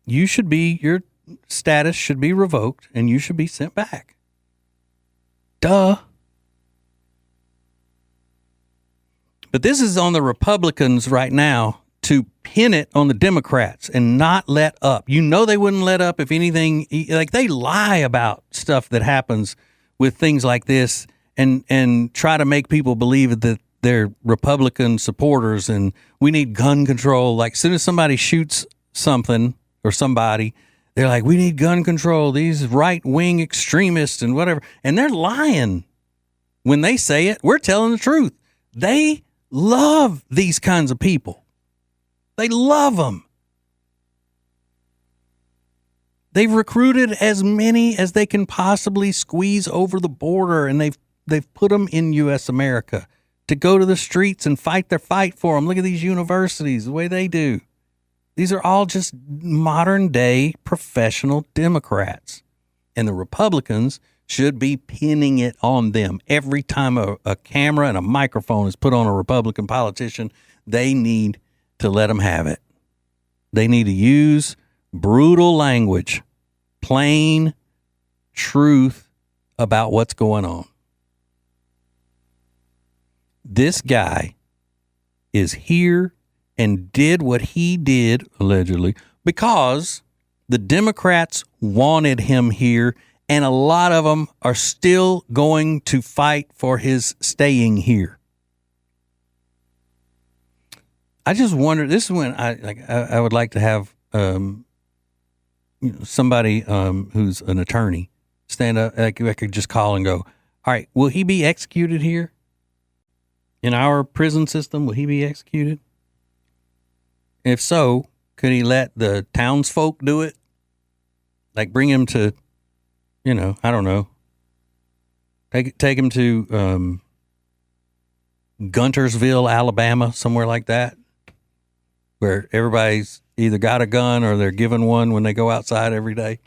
Your status should be revoked and you should be sent back. Duh. But this is on the Republicans right now to pin it on the Democrats and not let up. You know they wouldn't let up if anything, like they lie about stuff that happens with things like this and try to make people believe that they're Republican supporters and we need gun control. Like as soon as somebody shoots something or somebody, they're like, we need gun control, these right-wing extremists and whatever. And they're lying when they say it. We're telling the truth. They love these kinds of people. They love them. They've recruited as many as they can possibly squeeze over the border, and they've put them in U.S. America to go to the streets and fight their fight for them. Look at these universities, the way they do. These are all just modern-day professional Democrats. And the Republicans should be pinning it on them. Every time a camera and a microphone is put on a Republican politician, they need to let them have it. They need to use brutal language, plain truth about what's going on. This guy is here and did what he did, allegedly, because the Democrats wanted him here, and a lot of them are still going to fight for his staying here. I just wonder. This is when I would like to have somebody who's an attorney stand up. Like I could just call and go, all right, will he be executed here in our prison system? Will he be executed? If so, could he let the townsfolk do it? Like bring him to, I don't know. Take him to Guntersville, Alabama, somewhere like that, where everybody's either got a gun or they're given one when they go outside every day.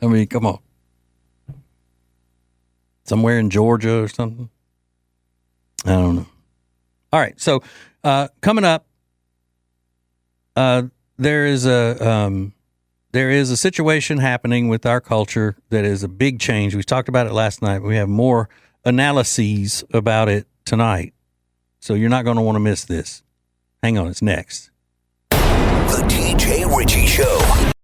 I mean, come on. Somewhere in Georgia or something. I don't know. All right. So coming up, there is a situation happening with our culture that is a big change. We talked about it last night. We have more analyses about it tonight. So you're not going to want to miss this. Hang on. It's next. The TJ Ritchie Show.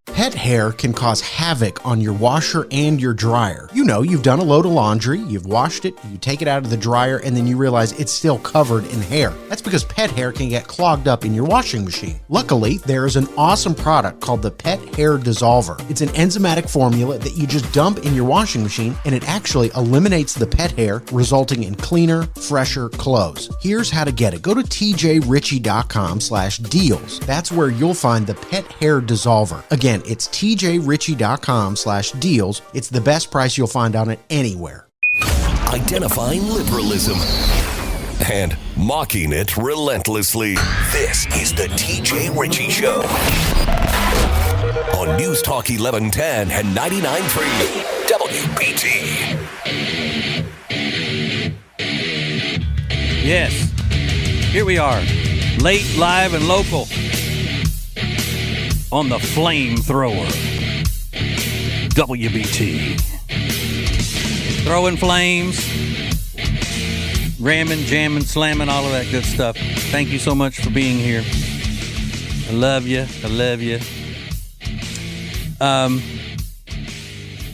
Pet hair can cause havoc on your washer and your dryer. You've done a load of laundry, you've washed it, you take it out of the dryer, and then you realize it's still covered in hair. That's because pet hair can get clogged up in your washing machine. Luckily, there is an awesome product called the Pet Hair Dissolver. It's an enzymatic formula that you just dump in your washing machine, and it actually eliminates the pet hair, resulting in cleaner, fresher clothes. Here's how to get it. Go to tjritchie.com/deals. That's where you'll find the Pet Hair Dissolver. Again, it's tjritchie.com/deals. It's the best price you'll find on it anywhere. Identifying liberalism and mocking it relentlessly. This is the TJ Ritchie Show. On News Talk 1110 and 99.3 WBT. Yes. Here we are. Late, live, and local. On the flamethrower, WBT. Throwing flames, ramming, jamming, slamming, all of that good stuff. Thank you so much for being here. I love you. I love you.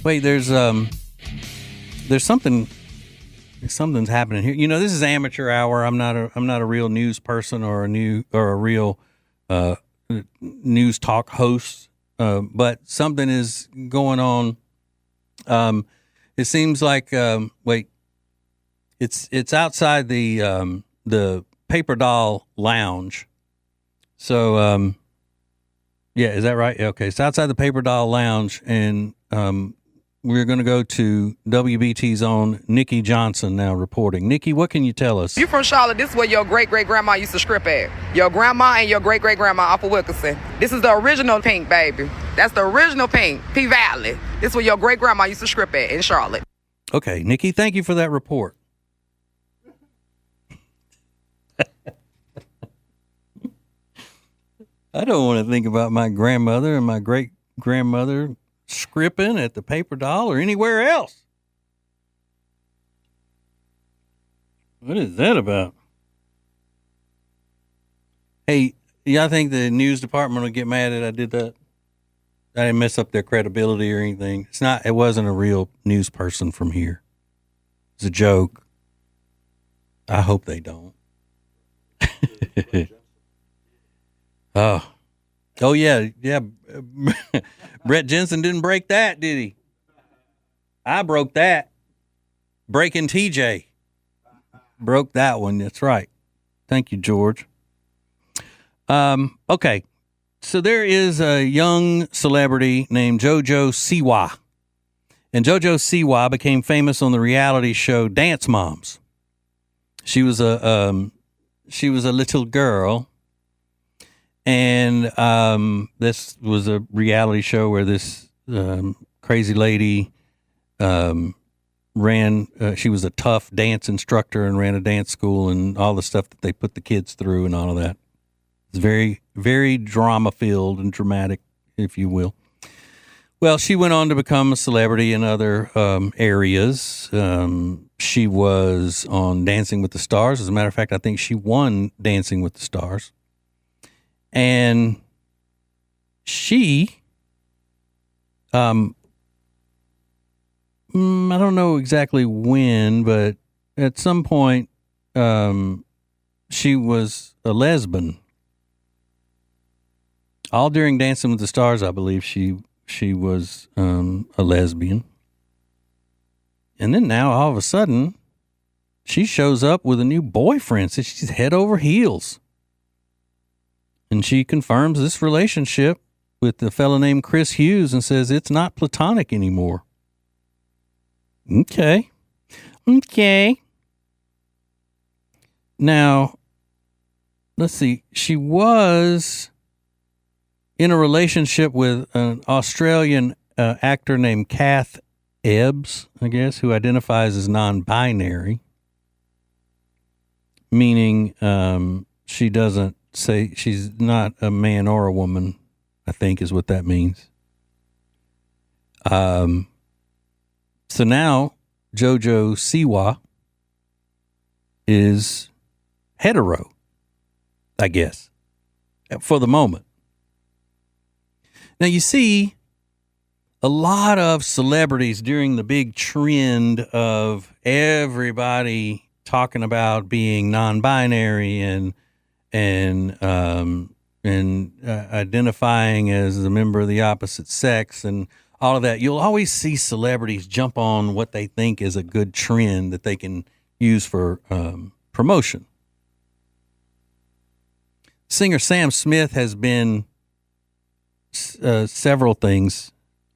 Wait, there's something. Something's happening here. This is amateur hour. I'm not a real news person or a real news talk host, but something is going on. It seems like it's outside the Paper Doll Lounge. So yeah, is that right? Okay, it's outside the Paper Doll Lounge, and we're going to go to WBT's own Nikki Johnson now reporting. Nikki, what can you tell us? You from Charlotte. This is where your great-great-grandma used to strip at. Your grandma and your great-great-grandma off of Wilkinson. This is the original pink, baby. That's the original pink, P-Valley. This is where your great-grandma used to strip at in Charlotte. Okay, Nikki, thank you for that report. I don't want to think about my grandmother and my great-grandmother scripting at the Paper Doll or anywhere else. What is that about? Hey, y'all think the news department will get mad that I did that? I didn't mess up their credibility or anything. It wasn't a real news person from here. It's a joke. I hope they don't. Oh yeah. Brett Jensen didn't break that, did he? I broke that. Breaking TJ. Broke that one. That's right. Thank you, George. Okay. So there is a young celebrity named JoJo Siwa. And JoJo Siwa became famous on the reality show Dance Moms. She was a little girl. And this was a reality show where this crazy lady ran. She was a tough dance instructor and ran a dance school and all the stuff that they put the kids through and all of that. It's very, very drama-filled and dramatic, if you will. Well, she went on to become a celebrity in other areas. She was on Dancing with the Stars. As a matter of fact, I think she won Dancing with the Stars. And she, I don't know exactly when, but at some point, she was a lesbian. All during Dancing with the Stars, I believe she was a lesbian. And then now, all of a sudden, she shows up with a new boyfriend. So she's head over heels. And she confirms this relationship with the fellow named Chris Hughes and says it's not platonic anymore. Okay. Now, let's see. She was in a relationship with an Australian actor named Kath Ebbs, I guess, who identifies as non-binary, meaning she doesn't say she's not a man or a woman, I think is what that means. So now JoJo Siwa is hetero, I guess, for the moment. Now, you see a lot of celebrities during the big trend of everybody talking about being non-binary and identifying as a member of the opposite sex and all of that. You'll always see celebrities jump on what they think is a good trend that they can use for promotion. Singer Sam Smith has been several things,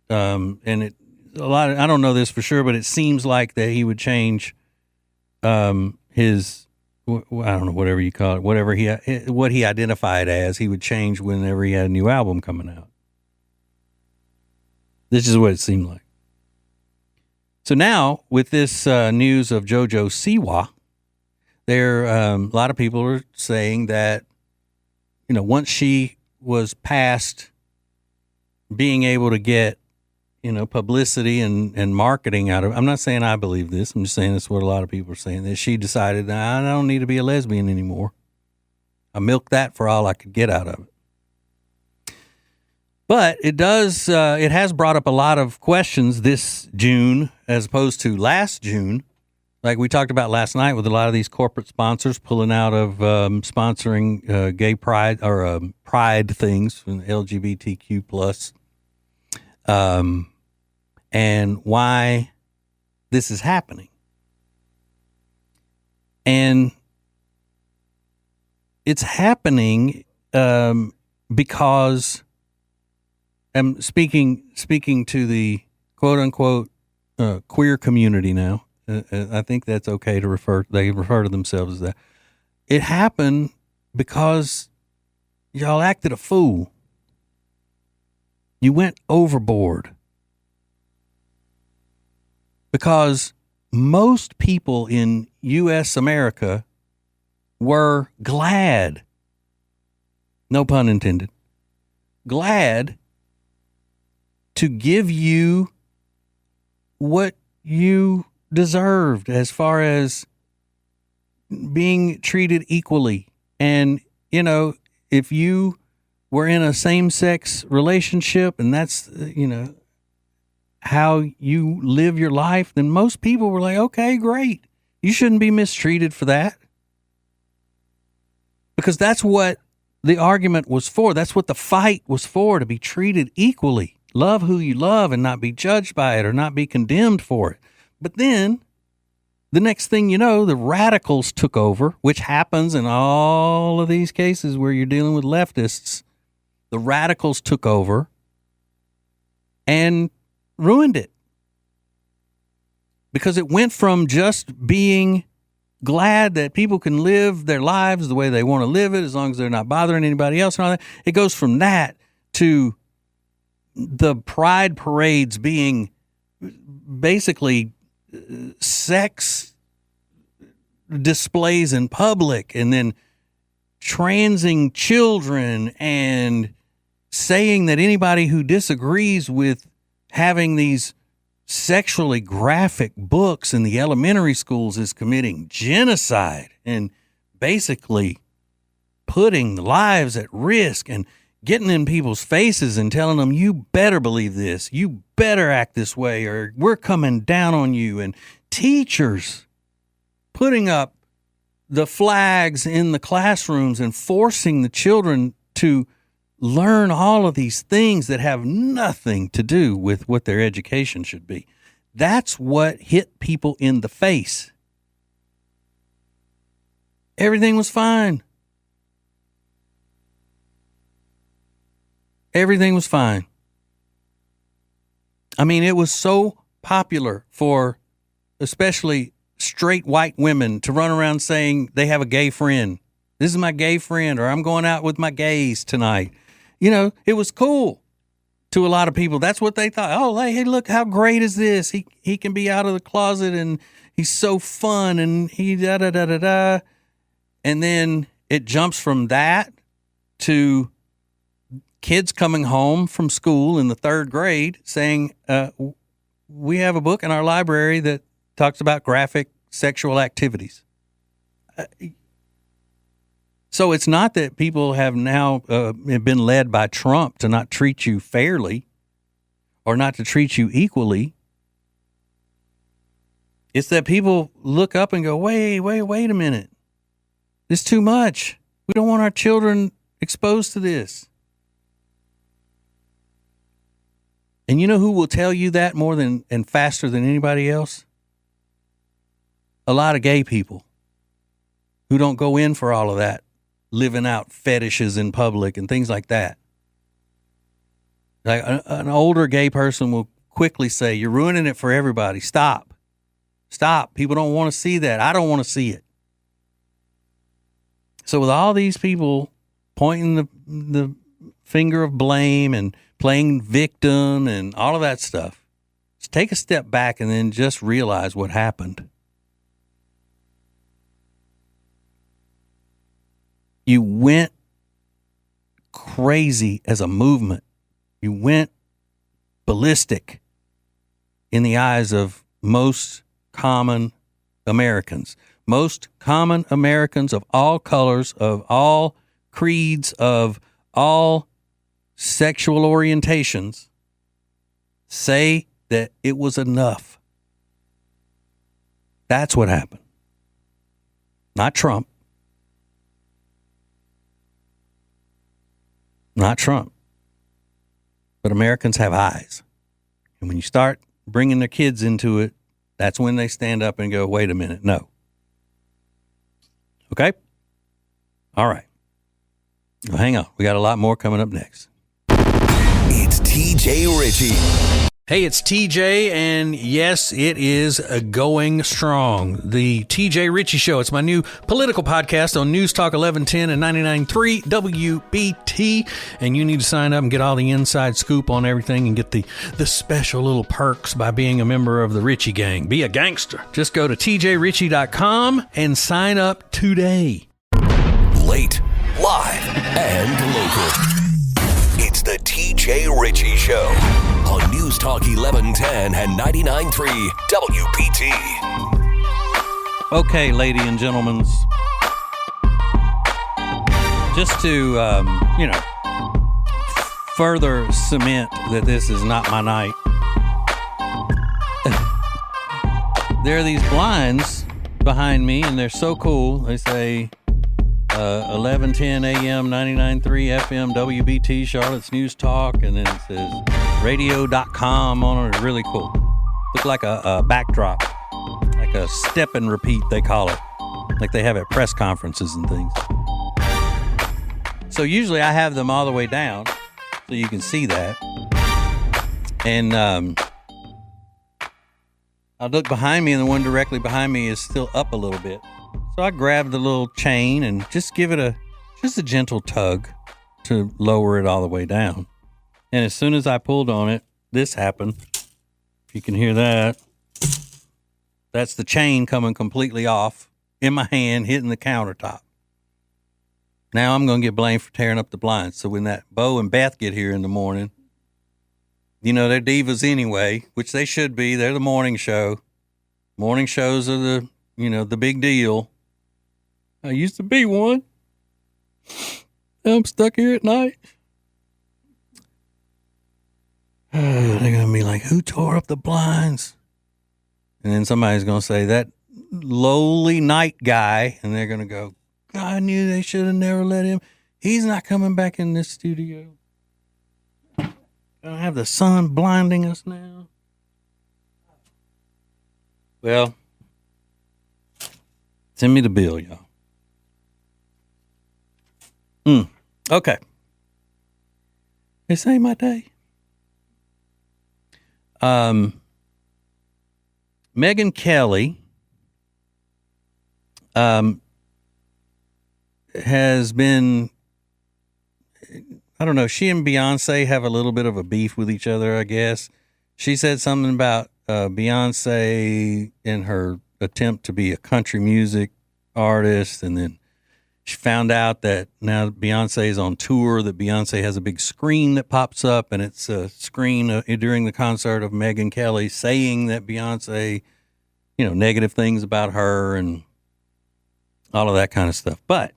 and a lot. I don't know this for sure, but it seems like that he would change his. I don't know, whatever you call it, what he identified as, he would change whenever he had a new album coming out. This is what it seemed like. So now, with this news of JoJo Siwa, a lot of people are saying that, once she was past being able to get, publicity and marketing out of, I'm not saying I believe this, I'm just saying that's what a lot of people are saying, that she decided, I don't need to be a lesbian anymore. I milked that for all I could get out of it. But it has brought up a lot of questions this June as opposed to last June, like we talked about last night with a lot of these corporate sponsors pulling out of sponsoring gay pride or pride things from LGBTQ plus. And why this is happening. And it's happening because I'm speaking to the quote unquote queer community now. I think that's okay to they refer to themselves as that. It happened because y'all acted a fool. You went overboard. Because most people in U.S. America were glad, no pun intended, glad to give you what you deserved as far as being treated equally. And, if you were in a same-sex relationship and that's, how you live your life, then most people were like, okay, great. You shouldn't be mistreated for that. Because that's what the argument was for. That's what the fight was for, to be treated equally. Love who you love and not be judged by it or not be condemned for it. But then the next thing you know, the radicals took over, which happens in all of these cases where you're dealing with leftists. The radicals took over and ruined it, because it went from just being glad that people can live their lives the way they want to live it as long as they're not bothering anybody else and all that. It goes from that to the pride parades being basically sex displays in public, and then transing children, and saying that anybody who disagrees with having these sexually graphic books in the elementary schools is committing genocide, and basically putting lives at risk and getting in people's faces and telling them, you better believe this, you better act this way, or we're coming down on you. And teachers putting up the flags in the classrooms and forcing the children to learn all of these things that have nothing to do with what their education should be. That's what hit people in the face. Everything was fine. Everything was fine. I mean, it was so popular for especially straight white women to run around saying they have a gay friend. This is my gay friend, or I'm going out with my gays tonight. You know, it was cool to a lot of people. That's what they thought. Oh, hey, look, how great is this? He can be out of the closet and he's so fun and he da-da-da-da-da. And then it jumps from that to kids coming home from school in the 3rd grade saying, we have a book in our library that talks about graphic sexual activities. So it's not that people have now been led by Trump to not treat you fairly or not to treat you equally. It's that people look up and go, wait a minute. This is too much. We don't want our children exposed to this. And you know who will tell you that more than and faster than anybody else? A lot of gay people who don't go in for all of that, living out fetishes in public and things like that. Like an older gay person will quickly say, you're ruining it for everybody. Stop. People don't want to see that. I don't want to see it. So with all these people pointing the finger of blame and playing victim and all of that stuff, just take a step back and then just realize what happened. You went crazy as a movement. You went ballistic in the eyes of most common Americans. Most common Americans of all colors, of all creeds, of all sexual orientations say that it was enough. That's what happened. Not Trump. Not Trump. But Americans have eyes. And when you start bringing their kids into it, that's when they stand up and go, wait a minute, no. Okay? All right. Well, hang on. We got a lot more coming up next. It's TJ Ritchie. Hey, it's TJ, and yes, it is going strong. The TJ Ritchie Show. It's my new political podcast on News Talk 1110 and 99.3 WBT. And you need to sign up and get all the inside scoop on everything and get the special little perks by being a member of the Ritchie Gang. Be a gangster. Just go to tjritchie.com and sign up today. Late, live, and local. It's the TJ Ritchie Show on News Talk 1110 and 99.3 WBT. Okay, ladies and gentlemen, just to, further cement that this is not my night, there are these blinds behind me, and they're so cool. They say 11:10 a.m., 99.3 FM, WBT, Charlotte's News Talk, and then it says radio.com on it. Really cool. Look like a backdrop, like a step and repeat, they call it, like they have at press conferences and things. So usually I have them all the way down so you can see that. And I look behind me, and the one directly behind me is still up a little bit. So I grabbed the little chain and just give it a gentle tug to lower it all the way down. And as soon as I pulled on it, this happened. If you can hear that, that's the chain coming completely off in my hand, hitting the countertop. Now I'm going to get blamed for tearing up the blinds. So when that Bo and Beth get here in the morning, they're divas anyway, which they should be. They're the morning show. Morning shows are the big deal. I used to be one. Now I'm stuck here at night. They're going to be like, who tore up the blinds? And then somebody's going to say, lowly night guy, and they're going to go, I knew they should have never let him. He's not coming back in this studio. Gonna have the sun blinding us now. Well, send me the bill, y'all. Okay. This ain't my day. Megyn Kelly has been, I don't know, she and Beyonce have a little bit of a beef with each other, I guess. She said something about Beyonce in her attempt to be a country music artist, and then she found out that now Beyonce is on tour, that Beyonce has a big screen that pops up, and it's a screen during the concert of Megyn Kelly saying that Beyonce, negative things about her and all of that kind of stuff. But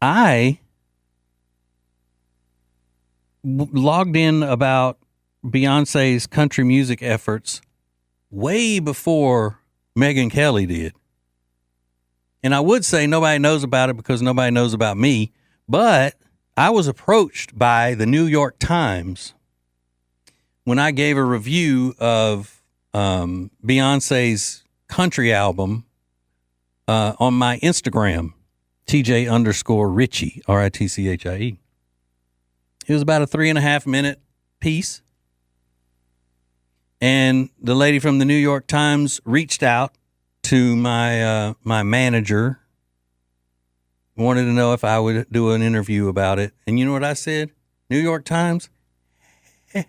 I logged in about Beyonce's country music efforts way before Megyn Kelly did. And I would say nobody knows about it because nobody knows about me, but I was approached by the New York Times when I gave a review of Beyonce's country album on my Instagram, TJ_Ritchie, Ritchie. It was about a 3.5 minute piece. And the lady from the New York Times reached out to my my manager, wanted to know if I would do an interview about it. And you know what I said? New York Times?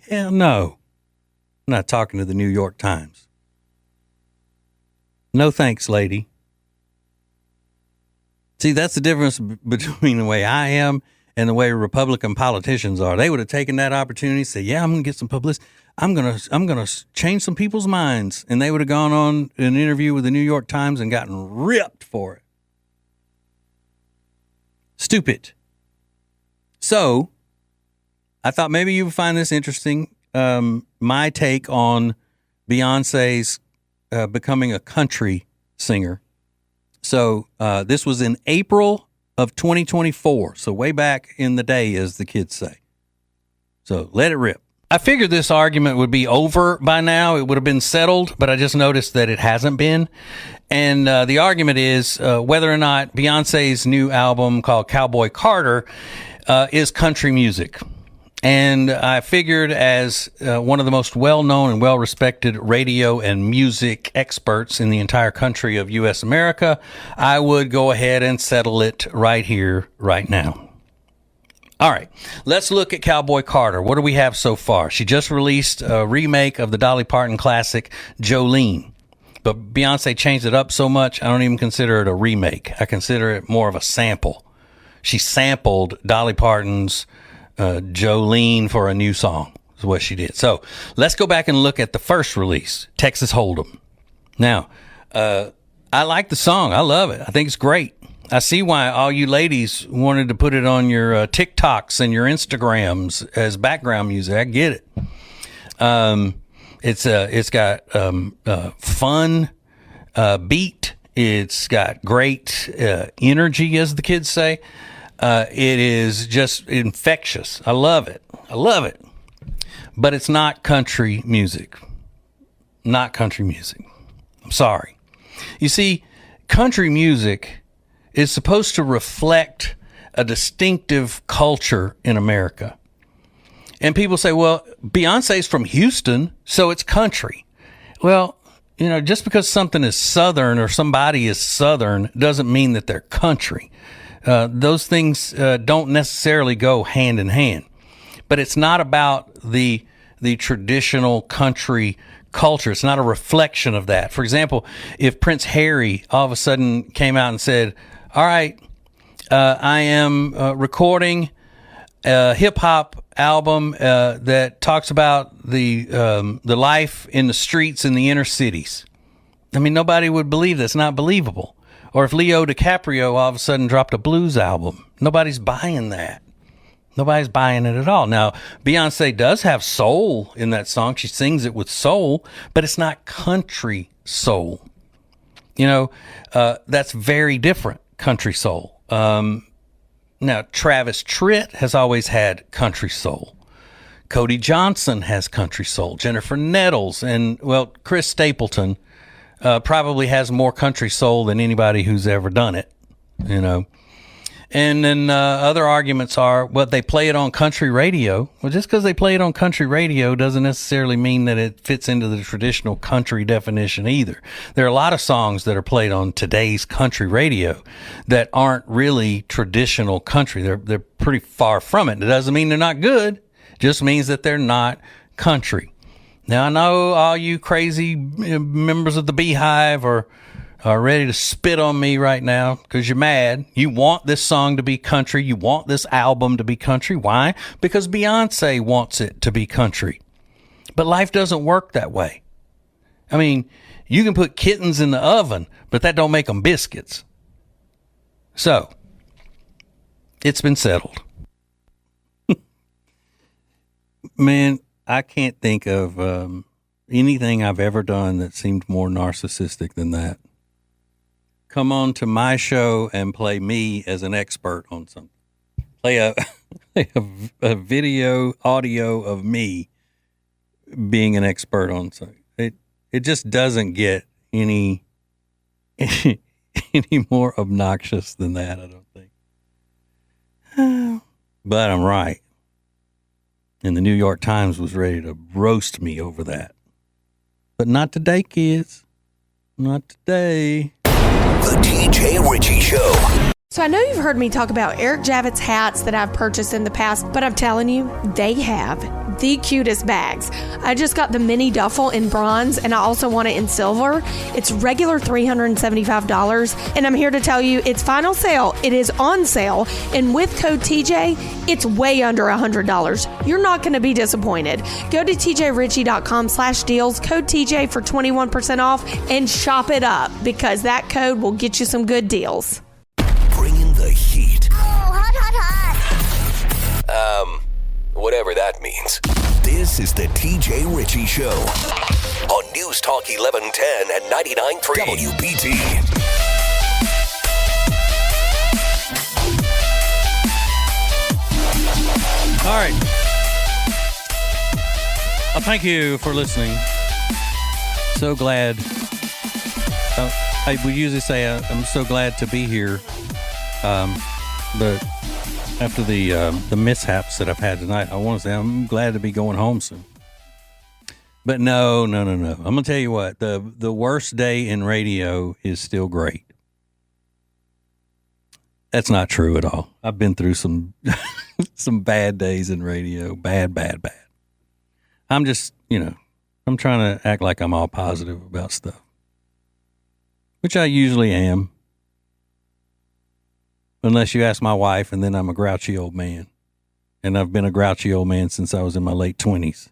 Hell no. I'm not talking to the New York Times. No thanks, lady. See, that's the difference between the way I am and the way Republican politicians are. They would have taken that opportunity and said, yeah, I'm going to get some publicity. I'm going to change some people's minds. And they would have gone on an interview with the New York Times and gotten ripped for it. Stupid. So I thought maybe you would find this interesting. My take on Beyonce's becoming a country singer. So this was in April of 2024. So way back in the day, as the kids say. So let it rip. I figured this argument would be over by now. It would have been settled, but I just noticed that it hasn't been. And the argument is whether or not Beyonce's new album called Cowboy Carter is country music. And I figured as one of the most well-known and well-respected radio and music experts in the entire country of U.S. America, I would go ahead and settle it right here, right now. All right, let's look at Cowboy Carter. What do we have so far? She just released a remake of the Dolly Parton classic, Jolene. But Beyonce changed it up so much, I don't even consider it a remake. I consider it more of a sample. She sampled Dolly Parton's Jolene for a new song, is what she did. So let's go back and look at the first release, Texas Hold'em. Now, I like the song. I love it. I think it's great. I see why all you ladies wanted to put it on your TikToks and your Instagrams as background music. I get it. It's got fun beat. It's got great energy, as the kids say. It is just infectious. I love it. I love it. But it's not country music. Not country music. I'm sorry. You see, country music is supposed to reflect a distinctive culture in America. And people say, well, Beyonce's from Houston, so it's country. Well, just because something is Southern or somebody is Southern doesn't mean that they're country. Those things don't necessarily go hand in hand. But it's not about the traditional country culture. It's not a reflection of that. For example, if Prince Harry all of a sudden came out and said, all right, I am recording a hip-hop album that talks about the life in the streets in the inner cities. I mean, nobody would believe that's not believable. Or if Leo DiCaprio all of a sudden dropped a blues album, nobody's buying that. Nobody's buying it at all. Now, Beyonce does have soul in that song. She sings it with soul, but it's not country soul. That's very different, country soul. Now, Travis Tritt has always had country soul. Cody Johnson has country soul. Jennifer Nettles and, Chris Stapleton probably has more country soul than anybody who's ever done it, And then other arguments are, they play it on country radio. Well, just because they play it on country radio doesn't necessarily mean that it fits into the traditional country definition either. There are a lot of songs that are played on today's country radio that aren't really traditional country. They're pretty far from it. It doesn't mean they're not good. It just means that they're not country. Now, I know all you crazy members of the Beehive are ready to spit on me right now because you're mad. You want this song to be country. You want this album to be country. Why? Because Beyonce wants it to be country. But life doesn't work that way. I mean, you can put kittens in the oven, but that don't make them biscuits. So, it's been settled. Man, I can't think of anything I've ever done that seemed more narcissistic than that. Come on to my show and play me as an expert on something. Play a video, audio of me being an expert on something. It just doesn't get any more obnoxious than that, I don't think. But I'm right. And the New York Times was ready to roast me over that. But not today, kids. Not today. The TJ Ritchie Show. So I know you've heard me talk about Eric Javits hats that I've purchased in the past, but I'm telling you, they have the cutest bags. I just got the mini duffel in bronze, and I also want it in silver. It's regular $375, and I'm here to tell you it's final sale. It is on sale, and with code TJ, it's way under $100. You're not going to be disappointed. Go to tjritchie.com/deals, code TJ for 21% off, and shop it up because that code will get you some good deals. Bringing the heat. Oh, hot, hot, hot. Whatever that means. This is the TJ Ritchie Show on News Talk 1110 and 99.3 WBT. All right. Well, thank you for listening. So glad. We usually say I'm so glad to be here. But after the mishaps that I've had tonight, I want to say I'm glad to be going home soon. But no. I'm going to tell you what, the worst day in radio is still great. That's not true at all. I've been through some some bad days in radio. Bad. I'm just, I'm trying to act like I'm all positive about stuff, which I usually am. Unless you ask my wife, and then I'm a grouchy old man. And I've been a grouchy old man since I was in my late 20s.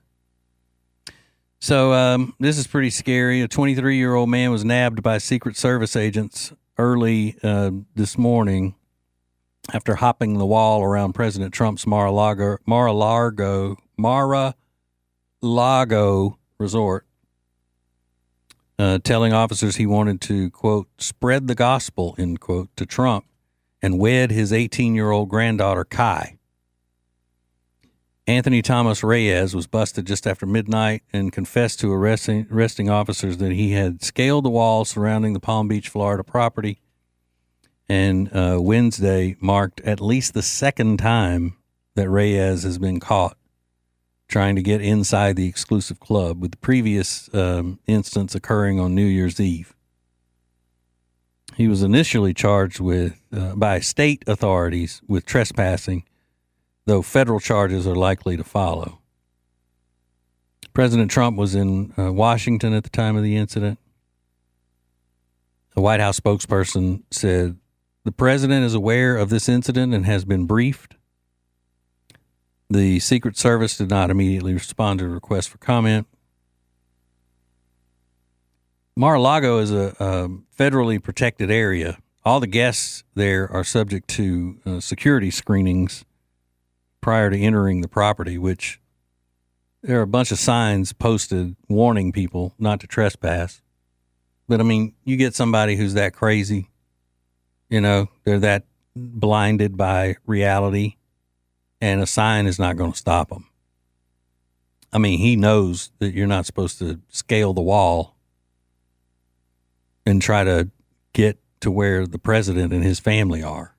So this is pretty scary. A 23-year-old man was nabbed by Secret Service agents early this morning after hopping the wall around President Trump's Mar-a-Lago resort, telling officers he wanted to, quote, spread the gospel, end quote, to Trump and wed his 18-year-old granddaughter, Kai. Anthony Thomas Reyes was busted just after midnight and confessed to arresting officers that he had scaled the wall surrounding the Palm Beach, Florida property. And Wednesday marked at least the second time that Reyes has been caught trying to get inside the exclusive club, with the previous instance occurring on New Year's Eve. He was initially charged with by state authorities with trespassing, though federal charges are likely to follow. President Trump was in Washington at the time of the incident. The White House spokesperson said, "The president is aware of this incident and has been briefed." The Secret Service did not immediately respond to a request for comment. Mar-a-Lago is a federally protected area. All the guests there are subject to security screenings prior to entering the property, which there are a bunch of signs posted warning people not to trespass. But I mean, you get somebody who's that crazy, they're that blinded by reality, and a sign is not going to stop them. I mean, he knows that you're not supposed to scale the wall and try to get to where the president and his family are.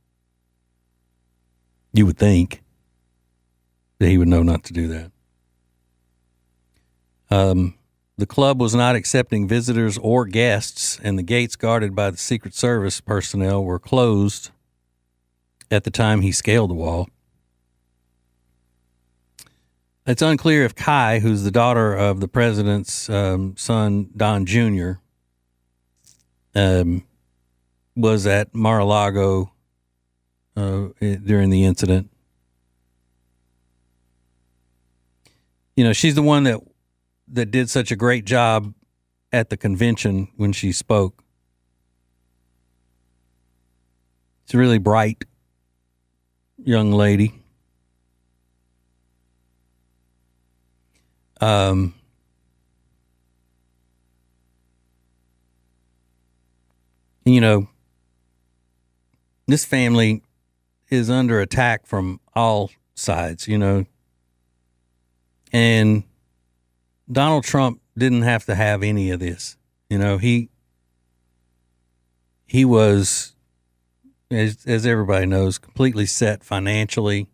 You would think that he would know not to do that. The club was not accepting visitors or guests, and the gates guarded by the Secret Service personnel were closed at the time he scaled the wall. It's unclear if Kai, who's the daughter of the president's son, Don Jr., was at Mar-a-Lago during the incident. She's the one that did such a great job at the convention when she spoke. She's a really bright young lady. This family is under attack from all sides, and Donald Trump didn't have to have any of this. He was, as everybody knows, completely set financially.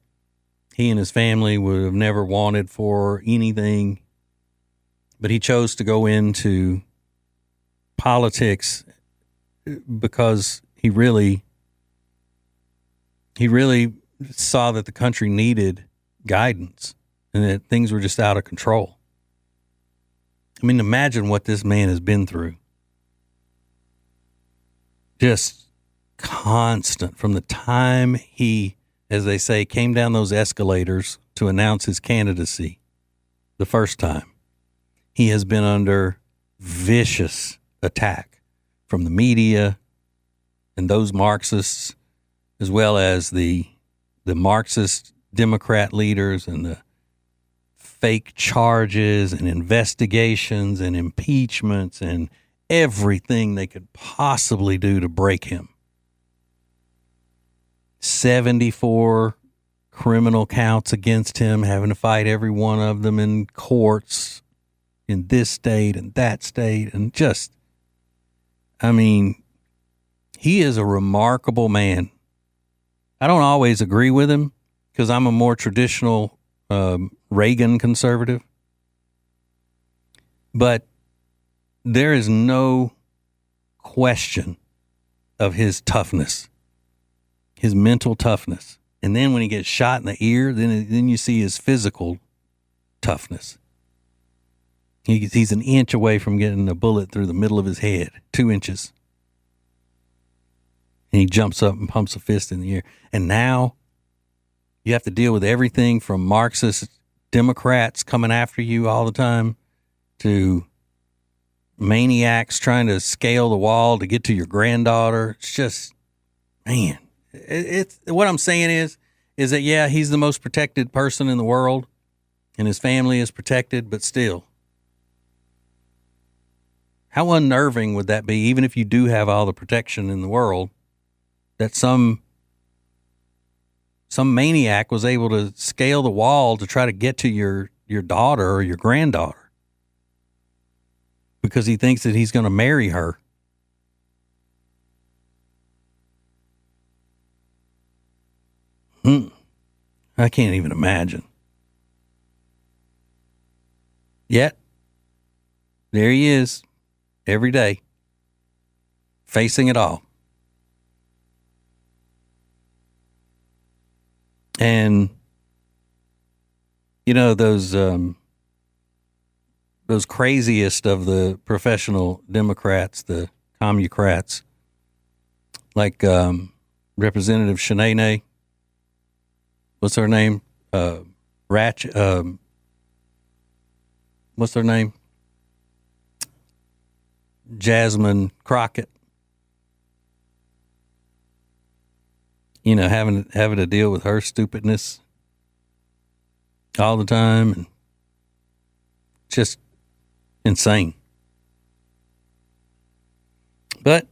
He and his family would have never wanted for anything, but he chose to go into politics because he really saw that the country needed guidance and that things were just out of control. I mean, imagine what this man has been through. Just constant from the time he, as they say, came down those escalators to announce his candidacy the first time. He has been under vicious attack from the media and those Marxists, as well as the Marxist Democrat leaders and the fake charges and investigations and impeachments and everything they could possibly do to break him. 74 criminal counts against him, having to fight every one of them in courts in this state and that state. And just, I mean, he is a remarkable man. I don't always agree with him because I'm a more traditional Reagan conservative. But there is no question of his toughness, his mental toughness. And then when he gets shot in the ear, then you see his physical toughness. He's an inch away from getting a bullet through the middle of his head, 2 inches. And he jumps up and pumps a fist in the air. And now you have to deal with everything from Marxist Democrats coming after you all the time to maniacs trying to scale the wall to get to your granddaughter. It's just, man, it's what I'm saying is that, yeah, he's the most protected person in the world and his family is protected, but still, how unnerving would that be, even if you do have all the protection in the world, that some maniac was able to scale the wall to try to get to your daughter or your granddaughter because he thinks that he's going to marry her. I can't even imagine. Yet, there he is every day, facing it all. And, you know, those craziest of the professional Democrats, the commucrats, like Representative Shanae, what's her name? What's her name? Jasmine Crockett. You know, having to deal with her stupidness. all the time. And just insane. But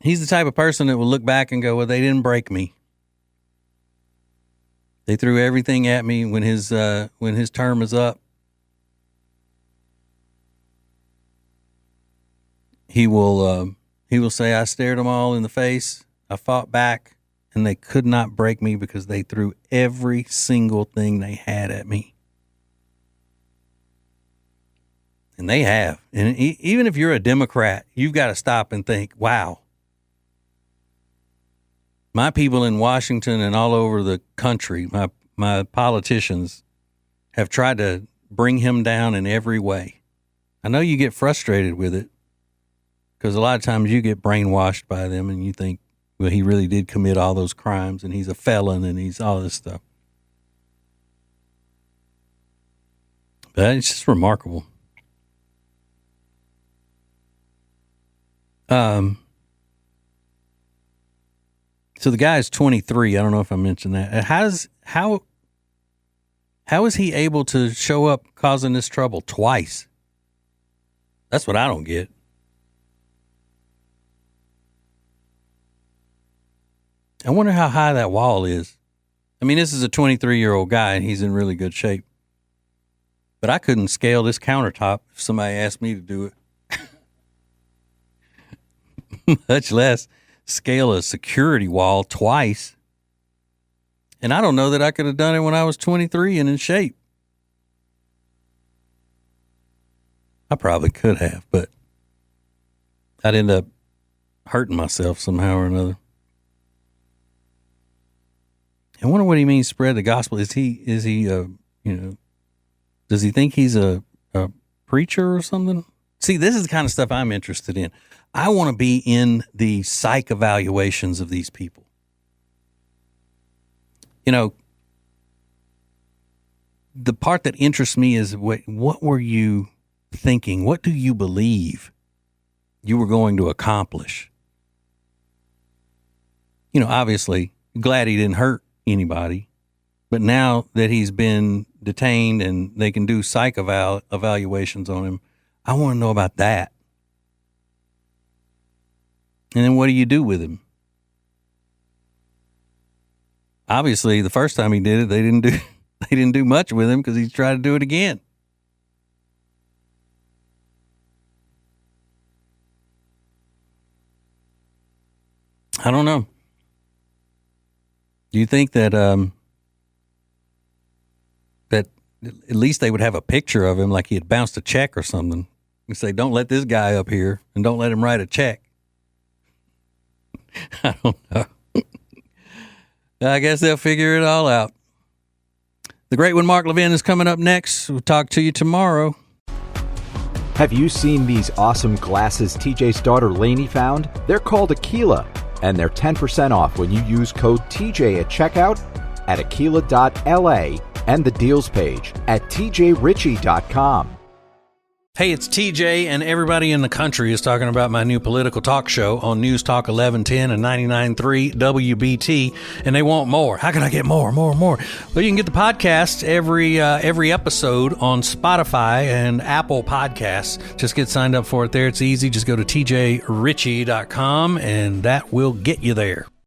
he's the type of person that will look back and go, well, they didn't break me. They threw everything at me when his term is up. He will say, I stared them all in the face. I fought back, and they could not break me because they threw every single thing they had at me. And they have. And even if you're a Democrat, you've got to stop and think, wow, my people in Washington and all over the country, my politicians have tried to bring him down in every way. I know you get frustrated with it because a lot of times you get brainwashed by them and you think, well, he really did commit all those crimes and he's a felon and he's all this stuff. But it's just remarkable. So the guy is 23. I don't know if I mentioned that. How is he able to show up causing this trouble twice? That's what I don't get. I wonder how high that wall is. I mean, this is a 23-year-old guy and he's in really good shape. But I couldn't scale this countertop if somebody asked me to do it. Much less scale a security wall twice. And I don't know that I could have done it when I was 23 and in shape. I probably could have, but I'd end up hurting myself somehow or another. I wonder what he means spread the gospel. Is he does he think he's a preacher or something? See, this is the kind of stuff I'm interested in. I want to be in the psych evaluations of these people. You know, the part that interests me is what were you thinking? What do you believe you were going to accomplish? You know, obviously, glad he didn't hurt anybody. But now that he's been detained and they can do psych evaluations on him, I want to know about that. And then what do you do with him? Obviously, the first time he did it, they didn't do much with him because he's trying to do it again. I don't know. Do you think that that at least they would have a picture of him, like he had bounced a check or something? You say, don't let this guy up here and don't let him write a check. I don't know. I guess they'll figure it all out. The great one, Mark Levin, is coming up next. We'll talk to you tomorrow. Have you seen these awesome glasses TJ's daughter Lainey found? They're called Aquila, and they're 10% off when you use code TJ at checkout at aquila.la and the deals page at tjritchie.com. Hey, it's TJ, and everybody in the country is talking about my new political talk show on News Talk 1110 and 99.3 WBT, and they want more. How can I get more? Well, you can get the podcast every episode on Spotify and Apple Podcasts. Just get signed up for it there. It's easy. Just go to tjritchie.com, and that will get you there.